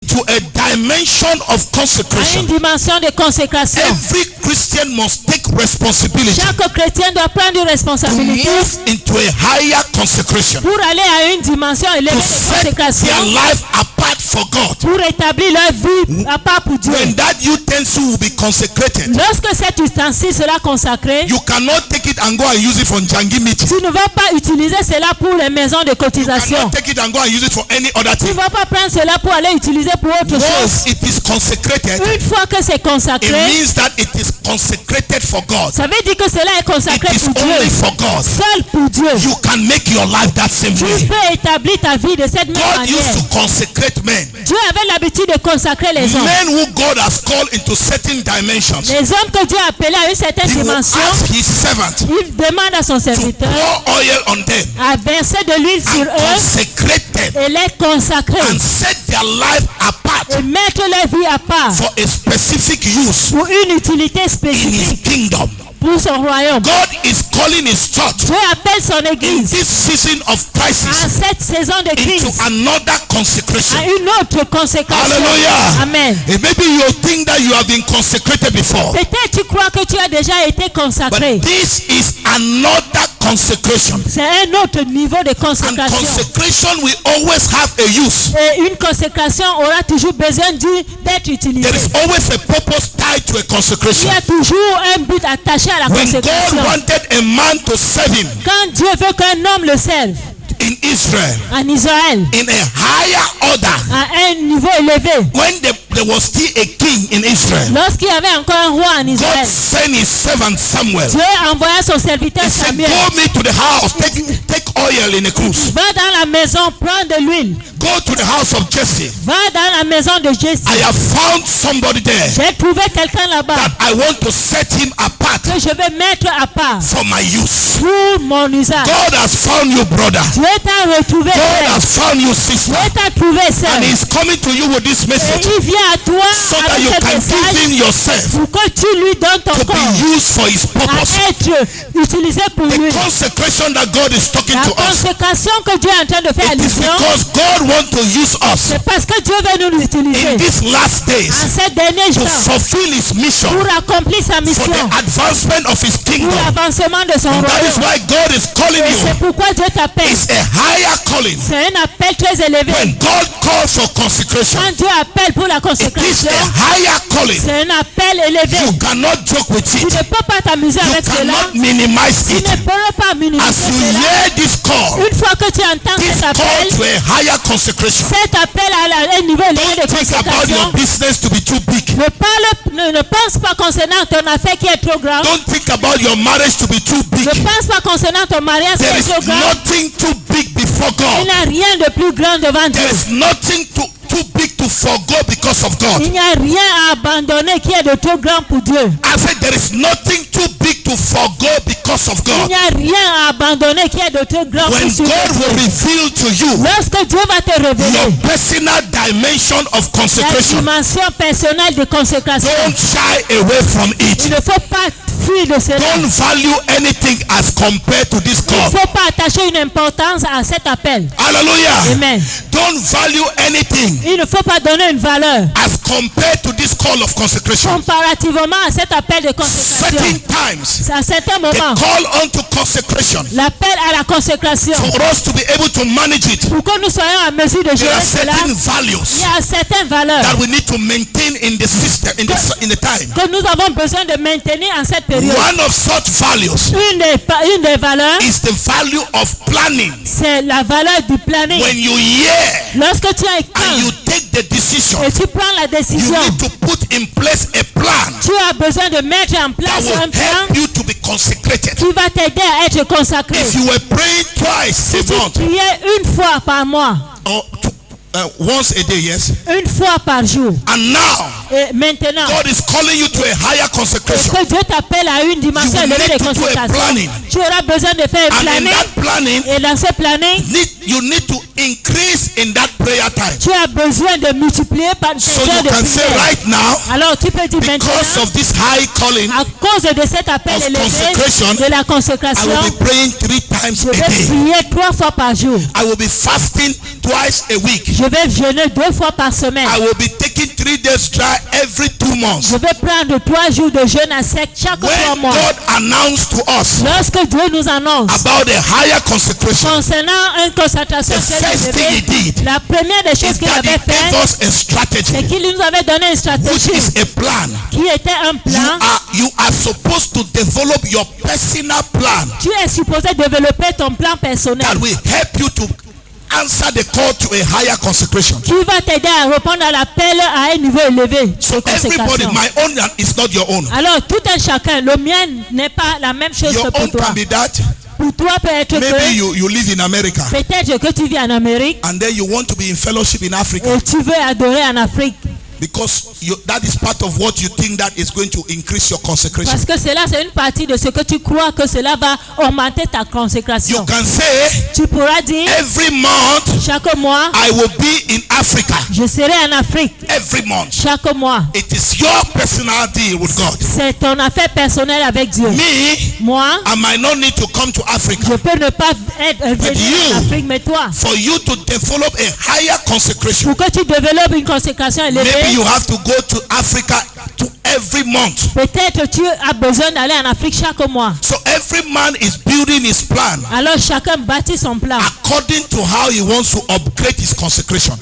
to a dimension of à consecration. une dimension de consécration. Every Christian must take responsibility Chaque chrétien doit prendre une to responsabilité move into a higher consecration, pour aller à une dimension élevée to de set consécration, their life apart for God. pour établir leur vie à part pour Dieu. When that utensil will be consecrated, Lorsque cet ustensile sera consacré, you cannot take it and go and use it for Njangi meeting. tu ne vas pas utiliser cela pour les maisons de You cotisation. cannot take it and go and use it for any other Tu ne thing. vas pas prendre cela pour aller utiliser pour autre chose. Once it is consecrated, Une fois que c'est it consacré, means that it is consecrated for God. ça veut dire que cela est It consacré is pour only Dieu. for God. Seul pour Dieu. You can make your life that same Tu way. peux établir ta vie de cette même God used manière. to consecrate men. Dieu avait l'habitude de consacrer les hommes. Men who God has called into certain dimensions. Les hommes que Dieu a appelés à une certaine He will dimension, ask his servant il demande à son to serviteur pour oil on them à verser de l'huile sur and eux consecrate them et les consacrer and set their life apart et mettre leur vie à part for a specific use pour une utilité in his spécifique kingdom. pour son royaume. God is calling his church Dieu appelle son in église this season of à crisis cette saison de into crise, another consecration. à une autre consécration. Hallelujah. Amen. And maybe you think that you have been consecrated before, Peut-être tu crois que tu as déjà été consacré. but this is another consecration. C'est un autre niveau de And consécration. consecration will always have a use. Et une consécration aura toujours besoin d'être utilisée. There is always a purpose tied to a Il consecration. y a toujours un but attaché à la When consécration. God wanted a man to serve him Quand Dieu veut qu'un homme le serve in Israel en Israël in a higher order, à un niveau élevé, when there was still a king in Israel, lorsqu'il y avait encore un roi en God Israël, sent his servant Samuel. Dieu envoya son serviteur He said, Samuel. go me to the house, take oil in a cruise. Va dans la maison, prends de l'huile. Go to the house of Jesse. Va dans la maison de Jesse. I have found somebody there J'ai trouvé quelqu'un là-bas that I want to set him apart que je vais mettre à part for my use. pour mon usage. God has found you, brother. Dieu t'a retrouvé, God frère. has found you, sister. Dieu t'a trouvé, sœur. And he's coming to you with this Et message. il vient à toi so that avec you ce can message give in yourself pour que tu lui donnes ton to corps be used for his purpose. à être utilisé pour lui. The consecration that God is talking La to us, consécration que Dieu est en train de faire it is allusion, because God wants to use us c'est parce que Dieu veut nous utiliser in these last days en ces derniers to jours fulfill his mission pour accomplir sa for mission, the advancement of his pour kingdom. l'avancement de son And that is royaume. why God is calling Et c'est you. pourquoi Dieu t'appelle. It's a higher calling. C'est un appel très élevé. When God calls for consecration, Quand Dieu appelle pour la it is consécration, a higher calling. c'est un appel élevé. You cannot joke with Tu it. ne peux pas t'amuser You avec cela. cannot minimize Tu it. ne peux pas minimiser As you cela. hear this call, Une fois que tu entends this cet call appel, to a higher consecration, cet appel à un niveau élevé de don't think about your consécration, business to be too big. ne pense pas concernant ton affaire qui est trop grande. Don't think about your marriage to be too big. Ne pense pas concernant ton mariage qui There est is trop grand. nothing too big before Il God. n'y a rien de plus grand devant Dieu. There is nothing too big to forgo because of God. Il n'y a rien à abandonner qui est de trop grand pour Dieu. I said there is nothing too big to forgo because of Il God. n'y a rien à abandonner qui est de trop grand When pour Dieu. God will reveal to you Lorsque Dieu va te your révéler personal dimension of la consecration, dimension personnelle de consécration, don't shy away from il it. ne faut pas fuir de cela. Don't value anything as compared to this Il ne call. faut pas attacher une importance à cet appel. Hallelujah. Amen. Don't value anything Il ne faut pas donner une valeur as compared to this call of consecration. comparativement à cet appel de consécration. Certain times, À certains the moments, call unto consecration, l'appel à la consécration, for us to be able to manage it, pour que nous soyons en mesure de there gérer are cela, certain il values y a certaines valeurs that we need to maintain in the system, in the time. que nous avons besoin de maintenir en cette période. One of such values Une des valeurs, is the value of planning. c'est la valeur du planning. When you hear Lorsque tu and écoutes you take the decision, et tu prends la you décision, need to put in place a plan tu as besoin de mettre en that place will un plan help you to be consecrated. qui va t'aider à être consacré. If you were praying twice Si a tu month priais une fois par mois, or once a day, yes, une fois par jour, and now et maintenant, God is calling you to a higher consecration, que Dieu t'appelle à une dimension You will élevée need de to do a consécration, planning. tu auras besoin de faire un and in planning. that planning, Et dans ce planning, you need to increase in that prayer time. tu as besoin de multiplier par tes So heures you de can say prière. right now, Alors tu peux dire because maintenant, of this high calling, à cause de cet appel of élevé consecration, de la I consécration, will be praying 3 times je a vais day. prier 3 fois par jour. I will be fasting twice a week. Je vais jeûner 2 fois par semaine. I will be taking 3 days dry every 2 months. Je vais prendre 3 jours de jeûne à sec chaque 3 When mois. God announced to us Lorsque Dieu nous annonce about a higher consecration, concernant une concentration the first thing he élevée, did la première des choses is qu'il that he avait gave fait, us a c'est strategy, qu'il nous avait donné une which stratégie is a plan. qui était un plan. You are supposed to develop your personal plan Tu es supposé développer ton plan personnel that will help you to answer the call to a higher consecration. qui va t'aider à répondre à l'appel à un niveau élevé de So everybody, consécration. my own is not your own. Alors tout un chacun, le mien n'est pas la même chose Your que pour own toi. can be that. Pour toi peut être Maybe que you live in America peut-être que tu vis en Amérique and then you want to be in fellowship in Africa et tu veux adorer en Afrique because that is part of what you think that is going to increase your consecration. parce que cela c'est une partie de ce que tu crois que cela va augmenter ta You consécration. can say Tu pourras dire every month chaque mois I will be in Africa. je serai en Afrique. Every month. Chaque mois. It is your personal deal with God. C'est ton affaire personnelle avec Dieu. Me, Moi, I might not need to come to Africa. je peux ne pas venir you- en Afrique, mais toi, For you to develop a higher consecration, pour que tu développes une consécration maybe élevée, you have to go to Africa to every month. peut-être tu as besoin d'aller en Afrique chaque mois. So every man is building his plan Alors chacun bâtit son plan according to how he wants to upgrade his consecration.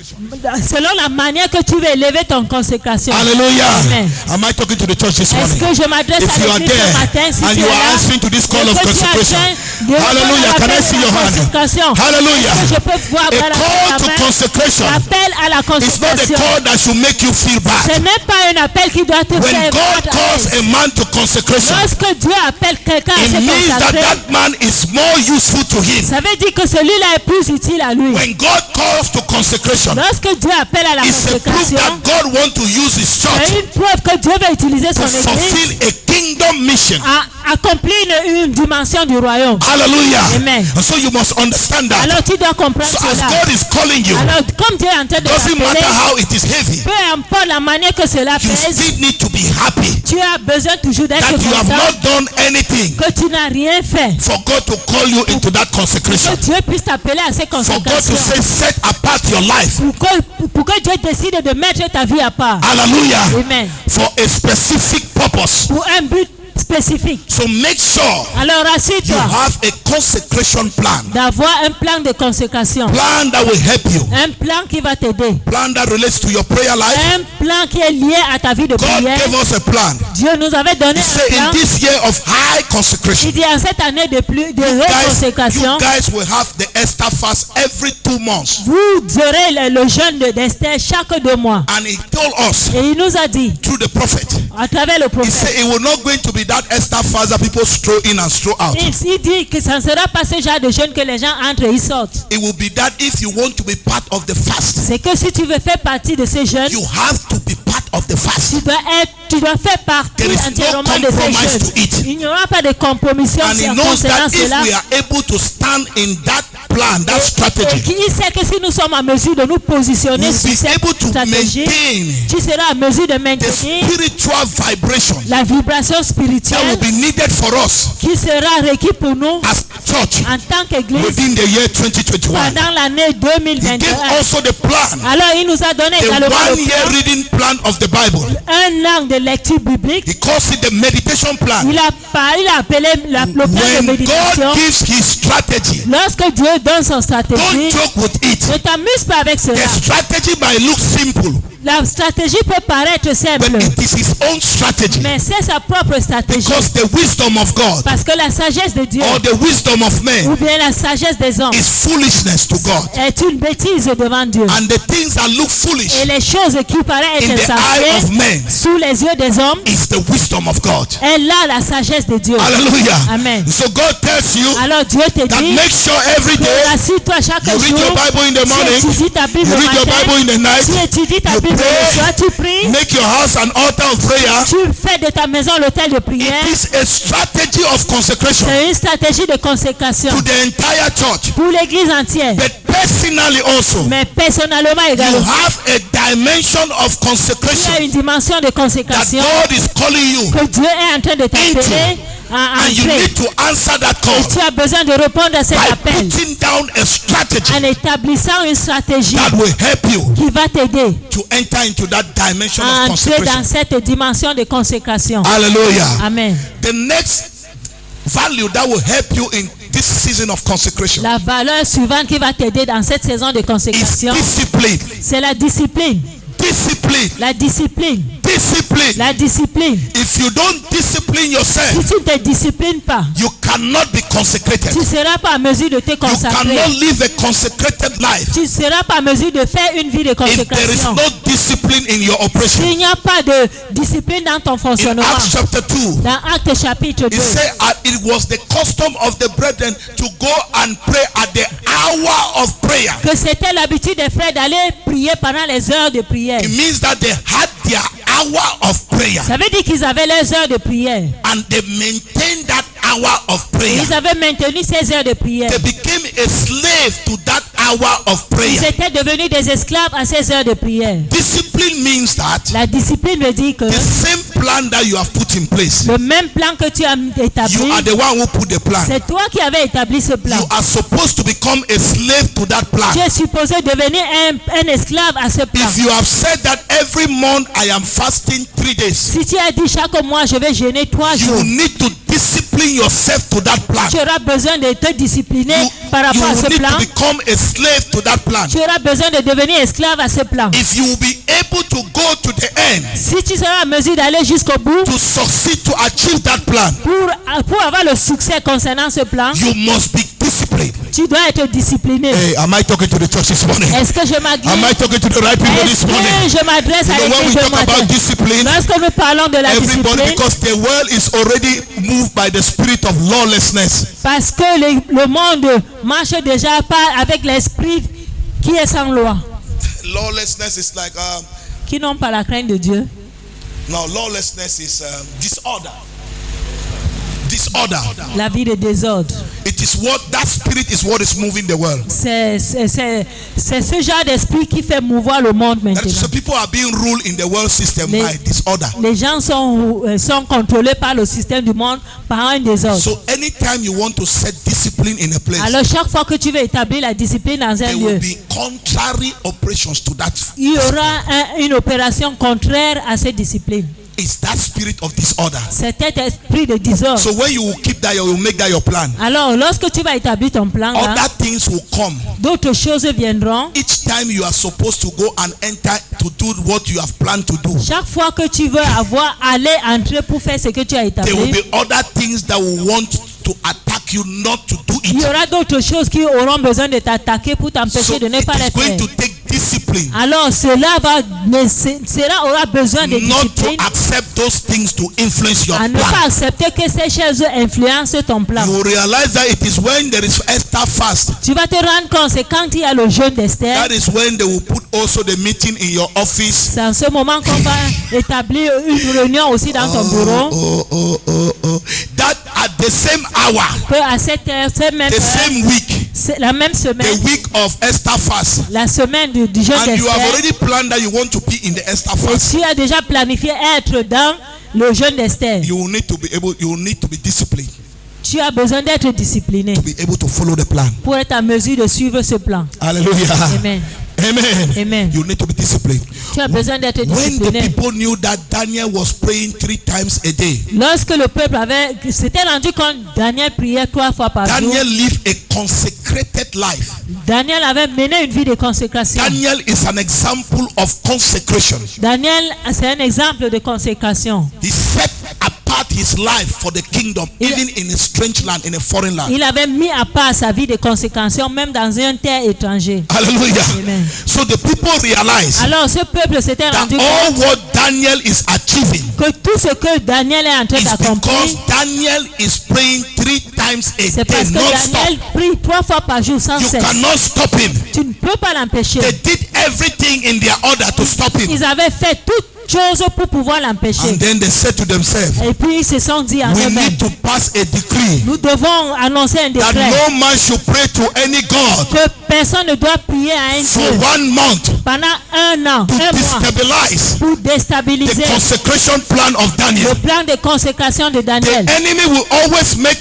selon la manière que tu veux élever ton consécration. Hallelujah. Amen. Am I talking to the church this Est-ce morning? que je m'adresse If à you are l'église ce matin, there si and tu you es are là, answering to this call est-ce of que tu es en consecration, train de répondre à hallelujah, can I l'appel see à your la hand? consécration? Hallelujah. Est-ce que je peux voir A la call to main? consecration L'appel à la is not a consécration. call that should make you feel Ce bad. n'est pas un appel qui doit te When faire God mal à calls l'aise. a man to consecration, Lorsque Dieu appelle quelqu'un à it se means that consacrer, that man is more useful to him. ça veut dire que celui-là est plus utile à lui. When God calls to consecration, Lorsque Dieu appelle à la it's a proof consécration, that God wants to use his c'est church une preuve que Dieu va utiliser to son église fulfill a kingdom kingdom mission. à accomplir une dimension du royaume. Hallelujah. Amen. And so you must understand that. Alors tu dois comprendre So as cela. God is calling you, Alors comme Dieu est en train de doesn't matter t'appeler, how it is heavy, peu importe la manière que cela you pèse, still need to be happy tu as besoin toujours d'être that you have content not done anything que tu n'as rien fait. for God to call you into that consecration. Que Dieu puisse t'appeler à ces For God to consécrations. say, set apart your life. Pour que Dieu décide de mettre ta vie à part. Hallelujah. Amen. For a specific purpose. Pour un but spécifique. So make sure Alors you rassure-toi have a consecration plan. d'avoir un plan de consécration. Plan that will help you. Un plan qui va t'aider. Plan that relates to your prayer life. Un plan qui est lié à ta vie de God prière. gave us a plan. Dieu nous avait donné He said un in plan. this year of high consecration, Il dit en cette année de you reconsécration, guys will have the Esther fast every 2 months. vous aurez le jeûne d'Esther chaque 2 mois. And he told us Et il nous a dit, through the prophet, à travers le he prophète, said it will not going to be that Esther fast that people stroll in and stroll out. il dit que ça ne sera pas ce genre de jeûne que les gens entrent et ils sortent. It will be that if you want to be part of the fast, C'est que si tu veux faire partie de ces jeûnes, you have to be part of the fast. tu dois faire partie There is no entièrement de ces compromise to jeûnes. it. Il n'y aura pas de compromission And he knows concernant that if cela. we are able to stand in that plan, that Et strategy, il sait que si nous sommes en mesure de nous positionner we'll sur be cette able to stratégie, maintain tu seras en mesure de the maintenir spiritual vibration la vibration that will spirituelle be needed for us qui sera requise pour nous as church en tant qu'église within the year 2021. pendant l'année He gave 2021. also the plan, Alors il nous a donné the également le 1 year plan, reading plan of the Bible. un an de lecture biblique. He calls it the meditation plan. Il a appelé le plan de When méditation. God gives his strategy, Lorsque Dieu donne son stratégie, don't joke with it. ne t'amuse pas avec cela. The strategy might look simple, La stratégie peut paraître simple, but it is his own strategy. mais c'est sa propre stratégie. Because the wisdom of God Parce que la sagesse de Dieu or the wisdom of ou men bien la sagesse des hommes is foolishness to God. est une bêtise devant Dieu. And the things that look foolish Et les choses qui paraissent in the eye of insensées men sous les yeux des hommes is the wisdom of God. est là la sagesse de Dieu. Hallelujah. Amen. So God tells you Alors Dieu te that dit, make sure every day rassure-toi chaque you read jour, your Bible in the tu morning, étudies ta Bible you le read your matin, Bible in the night, tu étudies ta you Bible pray, le soir, tu pries, make your house an altar of prayer. tu fais de ta maison l'autel de prière. It is a strategy of consecration C'est une stratégie de consécration to the entire church. pour l'église entière. But personally also, Mais personnellement you également, have a dimension of il y a consecration une dimension de that consécration God is calling you, que Dieu est en train de t'appeler à and you entrer. need to answer that Et call tu as besoin de répondre à cet by appel putting down a strategy en établissant une stratégie that will help you qui va t'aider to enter into that dimension à of entrer dans consecration. cette dimension de consécration. Hallelujah. Amen. The next value that will help you in this season of consecration La valeur suivante qui va t'aider dans cette saison de is consécration, discipline. c'est la discipline. Discipline. La discipline. Discipline. La discipline. If you don't discipline Si yourself, tu ne te disciplines pas, you cannot be consecrated. tu ne seras pas en mesure de te You consacrer. cannot live a consecrated life Tu ne seras pas en mesure de faire une vie de if there is consécration. no discipline in your operation. S'il n'y a pas de discipline dans ton In fonctionnement, Acts chapter 2, dans Actes chapitre 2, it said it was the custom of the brethren to go and pray at the hour of prayer. que c'était l'habitude des frères d'aller prier pendant les heures de prière. It means that they had their hour of prayer Ça veut dire qu'ils avaient leurs heures de prière. and they maintained that hour of prayer. Ils avaient maintenu ces heures de prière. They became a slave to that hour of Ils prayer. étaient devenus des esclaves à ces heures de prière. Discipline means that La discipline veut dire que the same plan that you have put in place, le même plan que tu as établi, you are the one who put the plan. c'est toi qui avais établi ce plan. You are supposed to become a slave to that plan. Tu es supposé devenir un esclave à ce plan. If you have said that every month I am fasting 3 days, Si tu as dit chaque mois je vais jeûner 3 you jours, need to discipline yourself to that plan. tu auras besoin de te discipliner par You rapport à ce will need plan. to become a slave to that plan. Tu auras besoin de devenir esclave à ce plan. If you will be able to go to the end Si tu seras en mesure d'aller jusqu'au bout to succeed to achieve that plan, pour avoir le succès concernant ce plan, you must be disciplined. tu dois être discipliné. Hey, am I talking to the church this morning? Est-ce que je m'adresse Am I talking to the right people Est-ce this morning? que je m'adresse You à know, when we l'église ce talk about matin? discipline, Lorsque nous parlons de la everybody, discipline, because the world is already moved by the spirit of lawlessness. parce que le monde marche déjà pas avec l'esprit qui est sans loi, Lawlessness is like qui n'ont pas la crainte de Dieu. no, lawlessness is disorder. disorder. La vie de désordre. It is what that spirit is what is moving the world. C'est ce genre d'esprit qui fait mouvoir le monde That maintenant. is, so people are being ruled in the world system by disorder. Les gens sont contrôlés par le système du monde par un désordre. So anytime you want to set discipline in a place, Alors chaque fois que tu veux établir la discipline dans un there lieu, will be contrary operations to that. il y aura une opération contraire à cette discipline. It's that spirit of disorder. C'est cet esprit de désordre. So when you will keep that, you will make that your plan. Alors lorsque tu vas établir ton plan, là, Other things will come. d'autres choses viendront. Each time you are supposed to go and enter to do what you have planned to do, Chaque fois que tu veux aller entrer pour faire ce que tu as there will établi, be other things that will want to attack you not to do il y it. aura d'autres choses qui auront besoin de t'attaquer pour So t'empêcher de ne it pas les is going faire. to take discipline Alors cela aura besoin de not to discipline accept those things to influence your à ne pas plan. accepter que ces choses influencent ton plan. You will realize that it is when there is Esther fast, Tu vas te rendre compte, c'est quand il y a le jeûne d'Esther, that is when they will put also the meeting in your office. c'est en ce moment qu'on va établir une réunion aussi dans ton bureau, That at the same hour, que à cette heure, the same week, la même semaine, the week of Esther fast, la semaine du jeûne and you have d'Esther, already planned that you want to be in the Esther et fast, tu as déjà planifié être dans le jeûne d'Esther. you will need to be disciplined Tu as besoin d'être discipliné to be able to follow the plan. pour être en mesure de suivre ce plan. Hallelujah. Amen. Amen. Amen. You need to be disciplined. Tu as besoin d'être When the discipliné. people knew that Daniel was praying 3 times a day, Lorsque le peuple s'était rendu compte, Daniel priait 3 fois par jour. Daniel lived a consecrated life. Daniel avait mené une vie de consécration. Daniel is an example of consecration. Daniel, c'est un exemple de consécration. He set apart his life for the kingdom, even in a strange land, in a foreign land. Il avait mis à part sa vie de consécration, même dans un terre étranger. Hallelujah. Amen. So the people realize Alors ce peuple s'était that rendu all compte what Daniel is achieving que tout ce que Daniel est en train is d'accomplir, because Daniel is praying 3 times a c'est parce day, que non-stop. Daniel prie 3 fois par jour sans You cesse. cannot stop him. Tu ne peux pas l'empêcher. They did everything in their order to stop him. Ils avaient fait toutes choses pour pouvoir l'empêcher. And then they said to themselves, Et puis ils se sont dit en we eux-mêmes, need to pass a decree nous devons annoncer un that décret no man should pray to any God que personne ne doit prier à un for Dieu 1 month pendant un an, to un mois, destabilize pour the déstabiliser consecration plan of le Daniel. plan de consécration de The Daniel. enemy will always make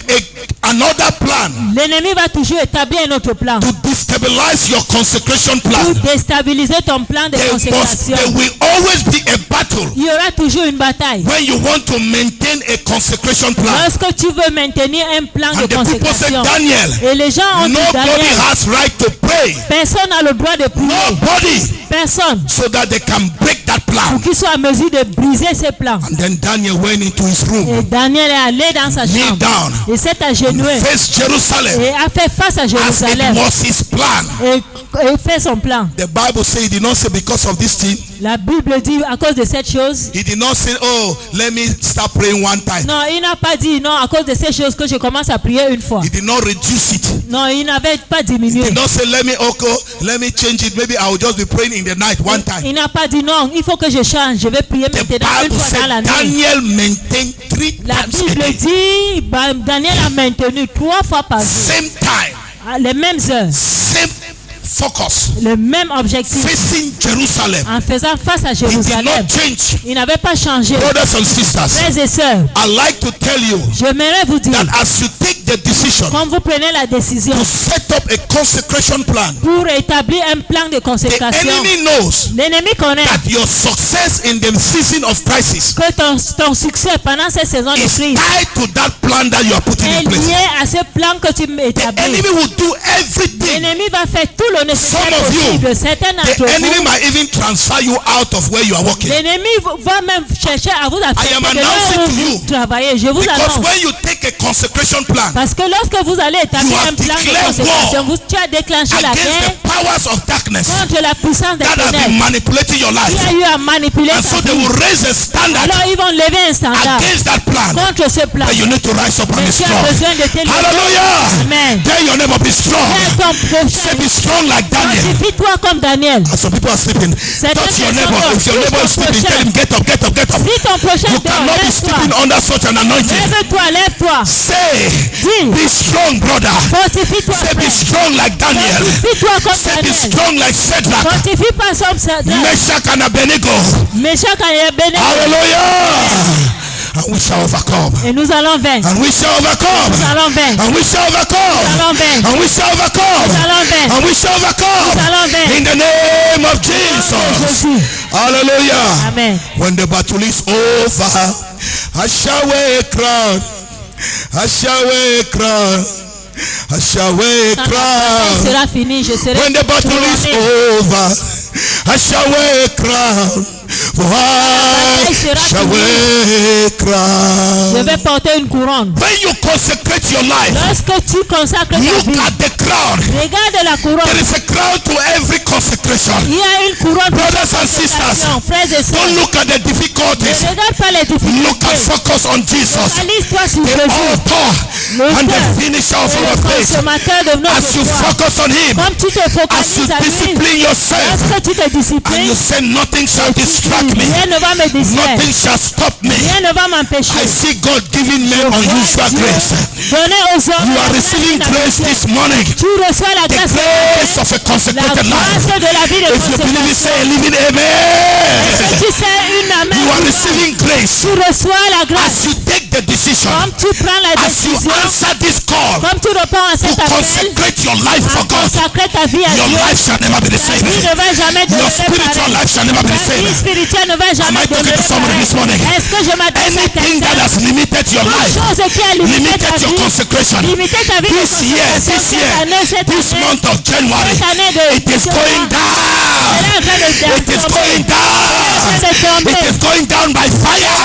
another plan L'ennemi va toujours établir un autre plan to destabilize your consecration plan. pour déstabiliser ton plan de consécration. There will always be a battle Il y aura toujours une bataille. when you want to maintain a consecration plan. Lorsque tu veux maintenir un plan And de the people said, consécration, Daniel, et les gens ont dit, nobody Daniel, has right to pray. personne n'a le droit de prier. Nobody. Personne. So that they can break that plan. Pour qu'il soit en mesure de briser ses plans. And then Daniel went into his Et room, Daniel est allé dans sa kneel chambre. down, Il s'est agenoué faced Jerusalem et a fait face à as it Jérusalem was his plan. et fait son plan. The Bible says he did not say because of this thing. La Bible dit à cause de cette chose. He did not say, oh, let me start praying one time. Non, il n'a pas dit non à cause de ces choses que je commence à prier une fois. He did not reduce it. Non, il n'avait pas He diminué. did not say, let me change it. Maybe I will just be praying in the night one time. Il n'a pas dit non, il faut que je change. Je vais prier The maintenant une Bible fois dans la said nuit. Daniel maintained 3 La times a Bible day. dit Daniel a maintenu 3 fois par jour. Same time, Les mêmes heures, same focus, le même objectif. facing Jerusalem. En faisant face à He did Jérusalem. not change. Il n'avait pas changé. Brothers and sisters, Frères et sœurs, I like to tell you j'aimerais vous dire, that as you take the decision quand vous prenez la décision to set up a consecration plan, pour établir un plan de the consécration, enemy knows l'ennemi connaît that your success in the season of crisis que ton succès pendant cette saison de is crise tied to that plan that you are putting est in place. lié à ce plan que tu The établis. enemy will do everything. L'ennemi va faire tout le nécessaire Some of you, possible. Certains The d'entre enemy vous, might even transfer you out of where you are working. l'ennemi va même chercher à vous I am affecter de là announcing où to you, vous travaillez. Je vous Because annonce. when you take a consecration plan Parce que lorsque vous allez établir You have un plan de declared consécration, war tu as déclenché la against guerre the powers of darkness contre la puissance des that have been ténèbres manipulating your qui a life, eu à manipuler and so ta they vie. will raise a standard Alors ils vont lever un standard against that plan. contre ce plan. But you need to rise up and be Mais tu as strong. besoin de t'élever. Hallelujah! Amen. Tell your neighbor, be strong. Fais ton Say, prochain. be strong like Daniel. Fortifie-toi comme Daniel. And some people are sleeping. Touch your neighbor. If your neighbor is sleeping, tell him, get up, get up, get up. Si ton prochain You dort, cannot be lève-toi. sleeping under such an anointing. Lève-toi, lève-toi. Say, Dis, be strong, brother. fortifie-toi, Say, be frère. strong like Daniel. Fortifie-toi comme Say, be Daniel. strong like Shadrach, Fortifie pas comme Shadrach, Meshach, and Abednego. Meshach et Abednego. Hallelujah. And we shall overcome. Et nous allons vaincre. And we shall overcome. Nous allons vaincre. And we shall overcome. Nous allons vaincre. And we shall overcome. Nous allons vaincre. And we shall overcome. Nous allons vaincre. In the name of Jesus. Jésus. Hallelujah. Amen. When the battle is over, I shall wear a crown. I shall wear a crown. I shall wear a Quand la bataille crown. sera finie, je serai When the battle is couronné. over, I shall wear a crown. For I shall wear a Je crown. vais porter une couronne. When you consecrate your life, Lorsque tu consacres ta look vie, at the crown. regarde la There couronne. is a crown to every consecration. Il y a une couronne pour Brothers chaque and sisters, consécration. Frères et don't sœurs, look at the difficulties. ne regarde pas les Look and difficultés. focus on Jesus, Focalise-toi sur the Jésus, author and the finisher of et our le faith. consommateur de As notre you foi. focus on him, Comme tu te as you focalises à lui, discipline yourself, lorsque tu te and disciplines, you say nothing shall distract me, rien ne va me distraire, nothing shall stop me. rien ne va m'empêcher. I see God giving men unusual grace. Donner aux hommes You are la receiving grâce grace inattendue. this morning, Tu reçois la the grâce grace of a la consecrated grâce life. de la vie de If you believe it, consécration. say a living amen. Tu sais une amen. You are receiving grace Tu reçois la grâce. as you take the decision, Comme tu prends la as you décision, answer this call comme tu réponds à to cet appel, consecrate your life à for God. consacrer ta vie à Your Dieu, life shall never be the ta same. vie ne va jamais Your demeurer spiritual pareille. life shall never be the Ta vie same. spirituelle ne va Am I jamais talking to demeurer somebody this morning? pareille. Est-ce que je m'adresse à Anything that quelqu'un? has limited your Toute life, chose qui a limité ta limited your vie, consecration, limité ta vie de this year, consécration, this month of January, cette année de it is going down. It is going down. It is going down by fire.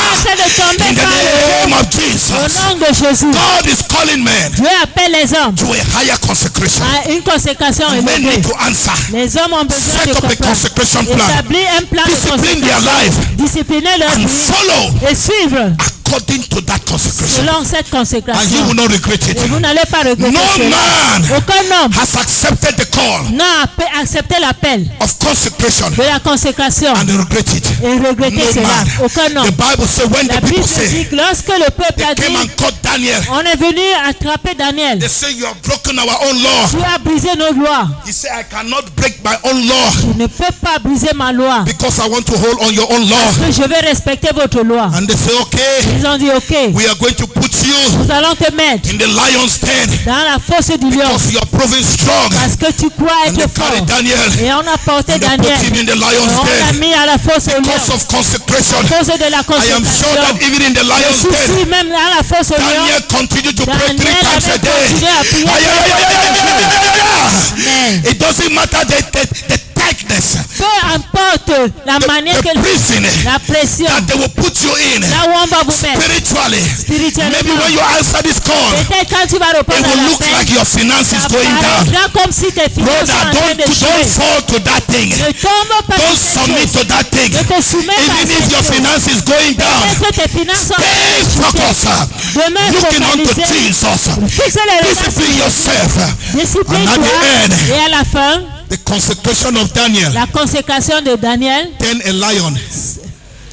In the name of Au Jesus. nom de Jésus, God is calling men Dieu appelle les hommes to a higher consecration. à une consécration Men élevée. need to answer. Les hommes ont besoin Set de up a comprendre. consecration plan. Établir un plan de Discipline their consécration. life Discipliner leur and vie follow et suivre according to that consecration. selon cette And you consécration. will not regret it. Et vous n'allez pas regretter No cela. man Aucun homme has accepted the call n'a accepté l'appel of consecration de la consécration and regret it. et regretté No cela. man. Aucun The homme. Bible says when La the people Bible say dit que lorsque le peuple a they came dit, and caught Daniel, on est venu attraper Daniel, they say you have broken our own law. tu as brisé nos lois. He said I cannot break my own law Tu ne peux pas briser ma loi. because I want to hold on your own law. Que je vais respecter votre loi. And they say okay, Ils ont dit ok, we are going to put you nous allons te mettre in the lion's den dans la fosse du lion because you are proving strong. parce que tu crois And they être fort. carried Daniel Et on a porté and they Daniel. put him in the Et lion's on l'a den mis à la fosse au lion. because of consecration. À cause de la I am sure that consécration. even in the Je lion's suis den, sûr, même à la fosse au lion, Daniel continued to pray 3 Daniel times a avait day. continué à prier. Ay, ay, ay, ay, ay, ay, ay, ay, ay. Amen. It doesn't matter the tightness, Peu importe la manière the que prison la pression, that they will put you in là où on va vous mettre spiritually. spirituellement. Maybe when you answer this call, Peut-être quand tu vas it répondre à will look l'appel, like your finances ça going down. paraîtra comme si tes finances sont en Brother, train de don't jouer. fall to that thing. Ne tombe pas Don't dans cette submit chose. to that thing. Ne te soumets pas à Even if cette your chose. finance is going down, Peut-être tes finances sont en train stay de chuter. focused. Demeure Looking unto focalisé. Jesus. Fixe les regards sur Discipline Jésus. yourself. And at Discipline-toi. the end, Et à la fin, the consecration of Daniel, la consécration de Daniel then a lion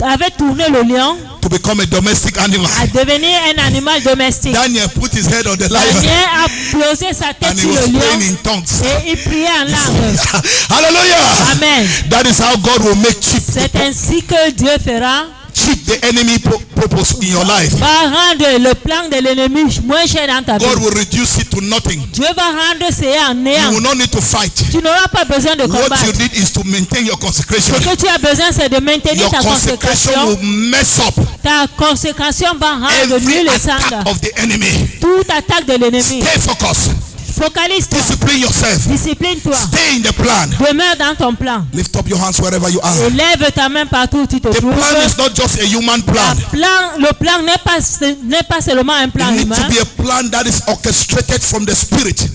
avait tourné le lion to become a domestic animal. à devenir un animal domestique. Daniel put his head on the lion Daniel a posé sa tête and he sur was le praying lion in tongues. et il priait en langue. Hallelujah. Amen. That is how God will make C'est ainsi que Dieu fera, cheap the enemy purpose in your life. va rendre le plan de l'ennemi moins cher dans ta vie. God will reduce it to nothing. Dieu va rendre cela en You néant. will not need to fight. Tu n'auras pas besoin de What you combattre. need is to maintain your consecration. Ce que tu as besoin, c'est de maintenir Your ta consecration consécration. will mess up Ta consécration va rendre every nul le attack sang. of the enemy. Toute attaque de l'ennemi. Stay focused. Focalise-toi. Discipline yourself. Discipline-toi. Stay in the plan. Demeure dans ton plan. Lift up your hands wherever you are. Et lève ta main partout où tu te The trouves. plan is not just a human plan. Le plan n'est pas seulement un plan It needs humain. to be a plan that is orchestrated from the spirit.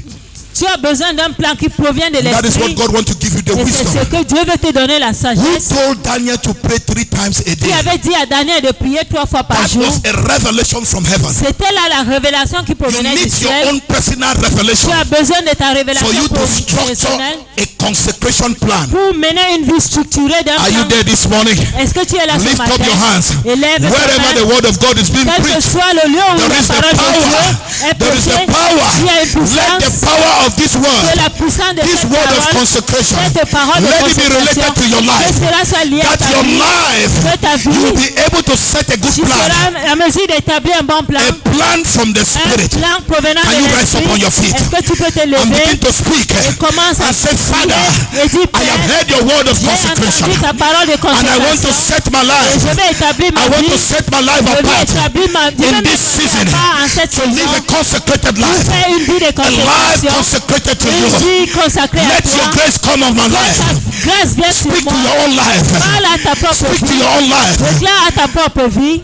Tu as besoin d'un plan qui provient de That is what l'esprit. God wants to give you, the Et c'est ce wisdom. que Dieu veut te donner, la Who sagesse. told Daniel to pray 3 times a Qui day? avait dit à Daniel de prier 3 fois par That jour. was a revelation from heaven. C'était là la révélation qui You provenait du need your ciel. own personal revelation Tu as besoin de ta for révélation you to structure personnelle a consecration plan. pour mener une vie structurée d'un Are you plan. there this morning? Est-ce que tu es là ce Lift matin? up your hands. Élève ta Wherever the main. word of God is being Quel que preached, soit le lieu où there la is the parole de power. Dieu est There is the prêchée, power. il y a une Let the puissance power of this de word, la puissance de this cette word of parole, consecration, cette parole de let it be consécration, related to your que life. cela soit lié à That ta your vie, life, que ta you will vie, be able to set a good tu plan. seras à mesure d'établir un bon plan, A plan from the un Spirit. plan provenant Can de you rise up on your l'esprit. feet? Est-ce que tu peux te And lever begin to speak et commence à and say, Father, prier et dire, I have Père, heard your word of j'ai consecration, entendu ta parole de and I want to consécration set my et life. je vais établir I ma want to vie. set my life Je vais apart établir ma vie. Je vais in me this season mettre en cette to live saison a consecrated pour life, faire une vie de a life consécration, consecrated to une you. vie consacrée à Let your toi. grace come on my Que life. ta grâce vienne sur Speak to moi. your own life. Parle à ta propre Speak to vie. your own life. Déclare à ta propre vie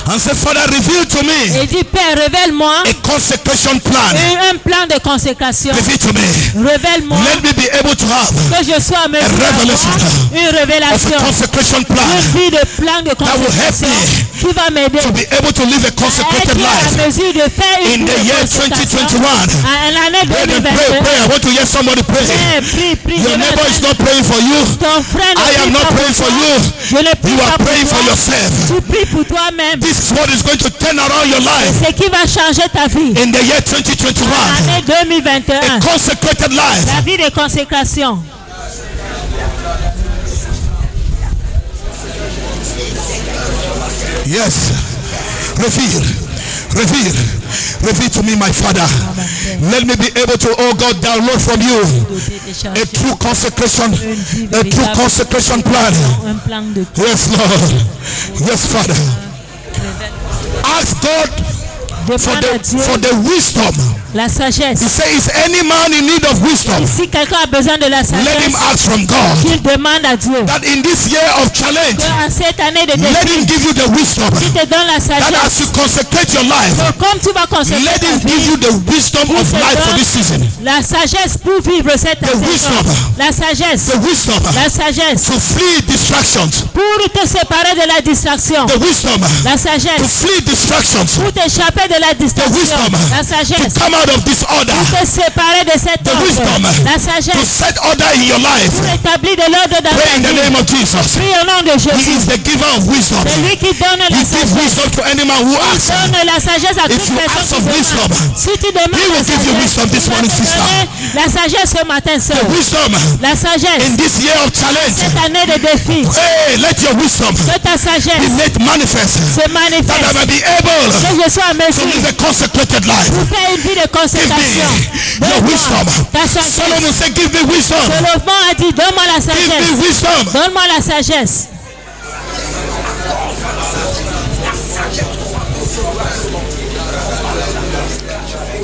And say, Father, reveal to me et dis, Père, révèle-moi a consecration plan. un plan de consécration. Reveal to me. Révèle-moi Let me be able to have que je sois en mesure revelation d'avoir une of a révélation, consecration plan une vie de plan de will help consécration me qui va m'aider to be able to live a à consecrated être à life mesure de faire in une the vie year de consécration 2021. à l'année Pray, 2021. pray. I want to hear somebody pray. Prie. Your neighbor is not praying for you. Ton frère ne I am prie not pas praying pour for toi. you. Je ne prie You pas are pour praying for toi. yourself. Tu pries pour toi-même. This is what is going to turn around your life C'est qui va changer ta vie. in the year 2021. L'année 2021. A consecrated life. La vie de consécration. Yes. Reveal to me, my Father. Let me be able to, oh God, download from you a true consecration plan. Un plan de Yes, Lord. Yes, Father. Ask God demande à Dieu for the wisdom. la sagesse. He says, is any man in need of wisdom? Si quelqu'un a besoin de la Let him sagesse, ask from God. qu'il demande à Dieu. That in this year of challenge, En cette année de let défi, him give you the wisdom. il te donne la That as sagesse. you consecrate your life, Comme tu vas consacrer let ta him give vie, you the wisdom of life for this season. la sagesse pour vivre cette The saison. wisdom. La sagesse. The wisdom La sagesse to flee distractions. pour te séparer de la distraction. The wisdom La to sagesse flee distractions. pour t'échapper de la distraction. wisdom La sagesse to come out of disorder. pour te séparer de cette The wisdom ordre. La to sagesse set order in your life. pour établir de l'ordre dans Pray in ta the vie. name of Jesus. Prie au nom de He Jésus. is the giver of wisdom. C'est lui qui donne la He gives sagesse. wisdom to any man who asks. Donne la sagesse à If toute you ask personne of qui wisdom, demande. Si tu demandes He will la give you sagesse, wisdom this il va morning, te sister. donner la sagesse ce matin, sœur. The wisdom La sagesse, in this year of challenge. cette année de défi, Hey, let your wisdom que ta be sagesse made manifest. se That I manifeste. may be able Que je sois en to mesure live a consecrated life. pour faire une vie de Give consécration. me your wisdom. Ta sagesse. Solomon said, give me wisdom. Solomon a dit, donne-moi la Give me sagesse. wisdom. Donne-moi la sagesse.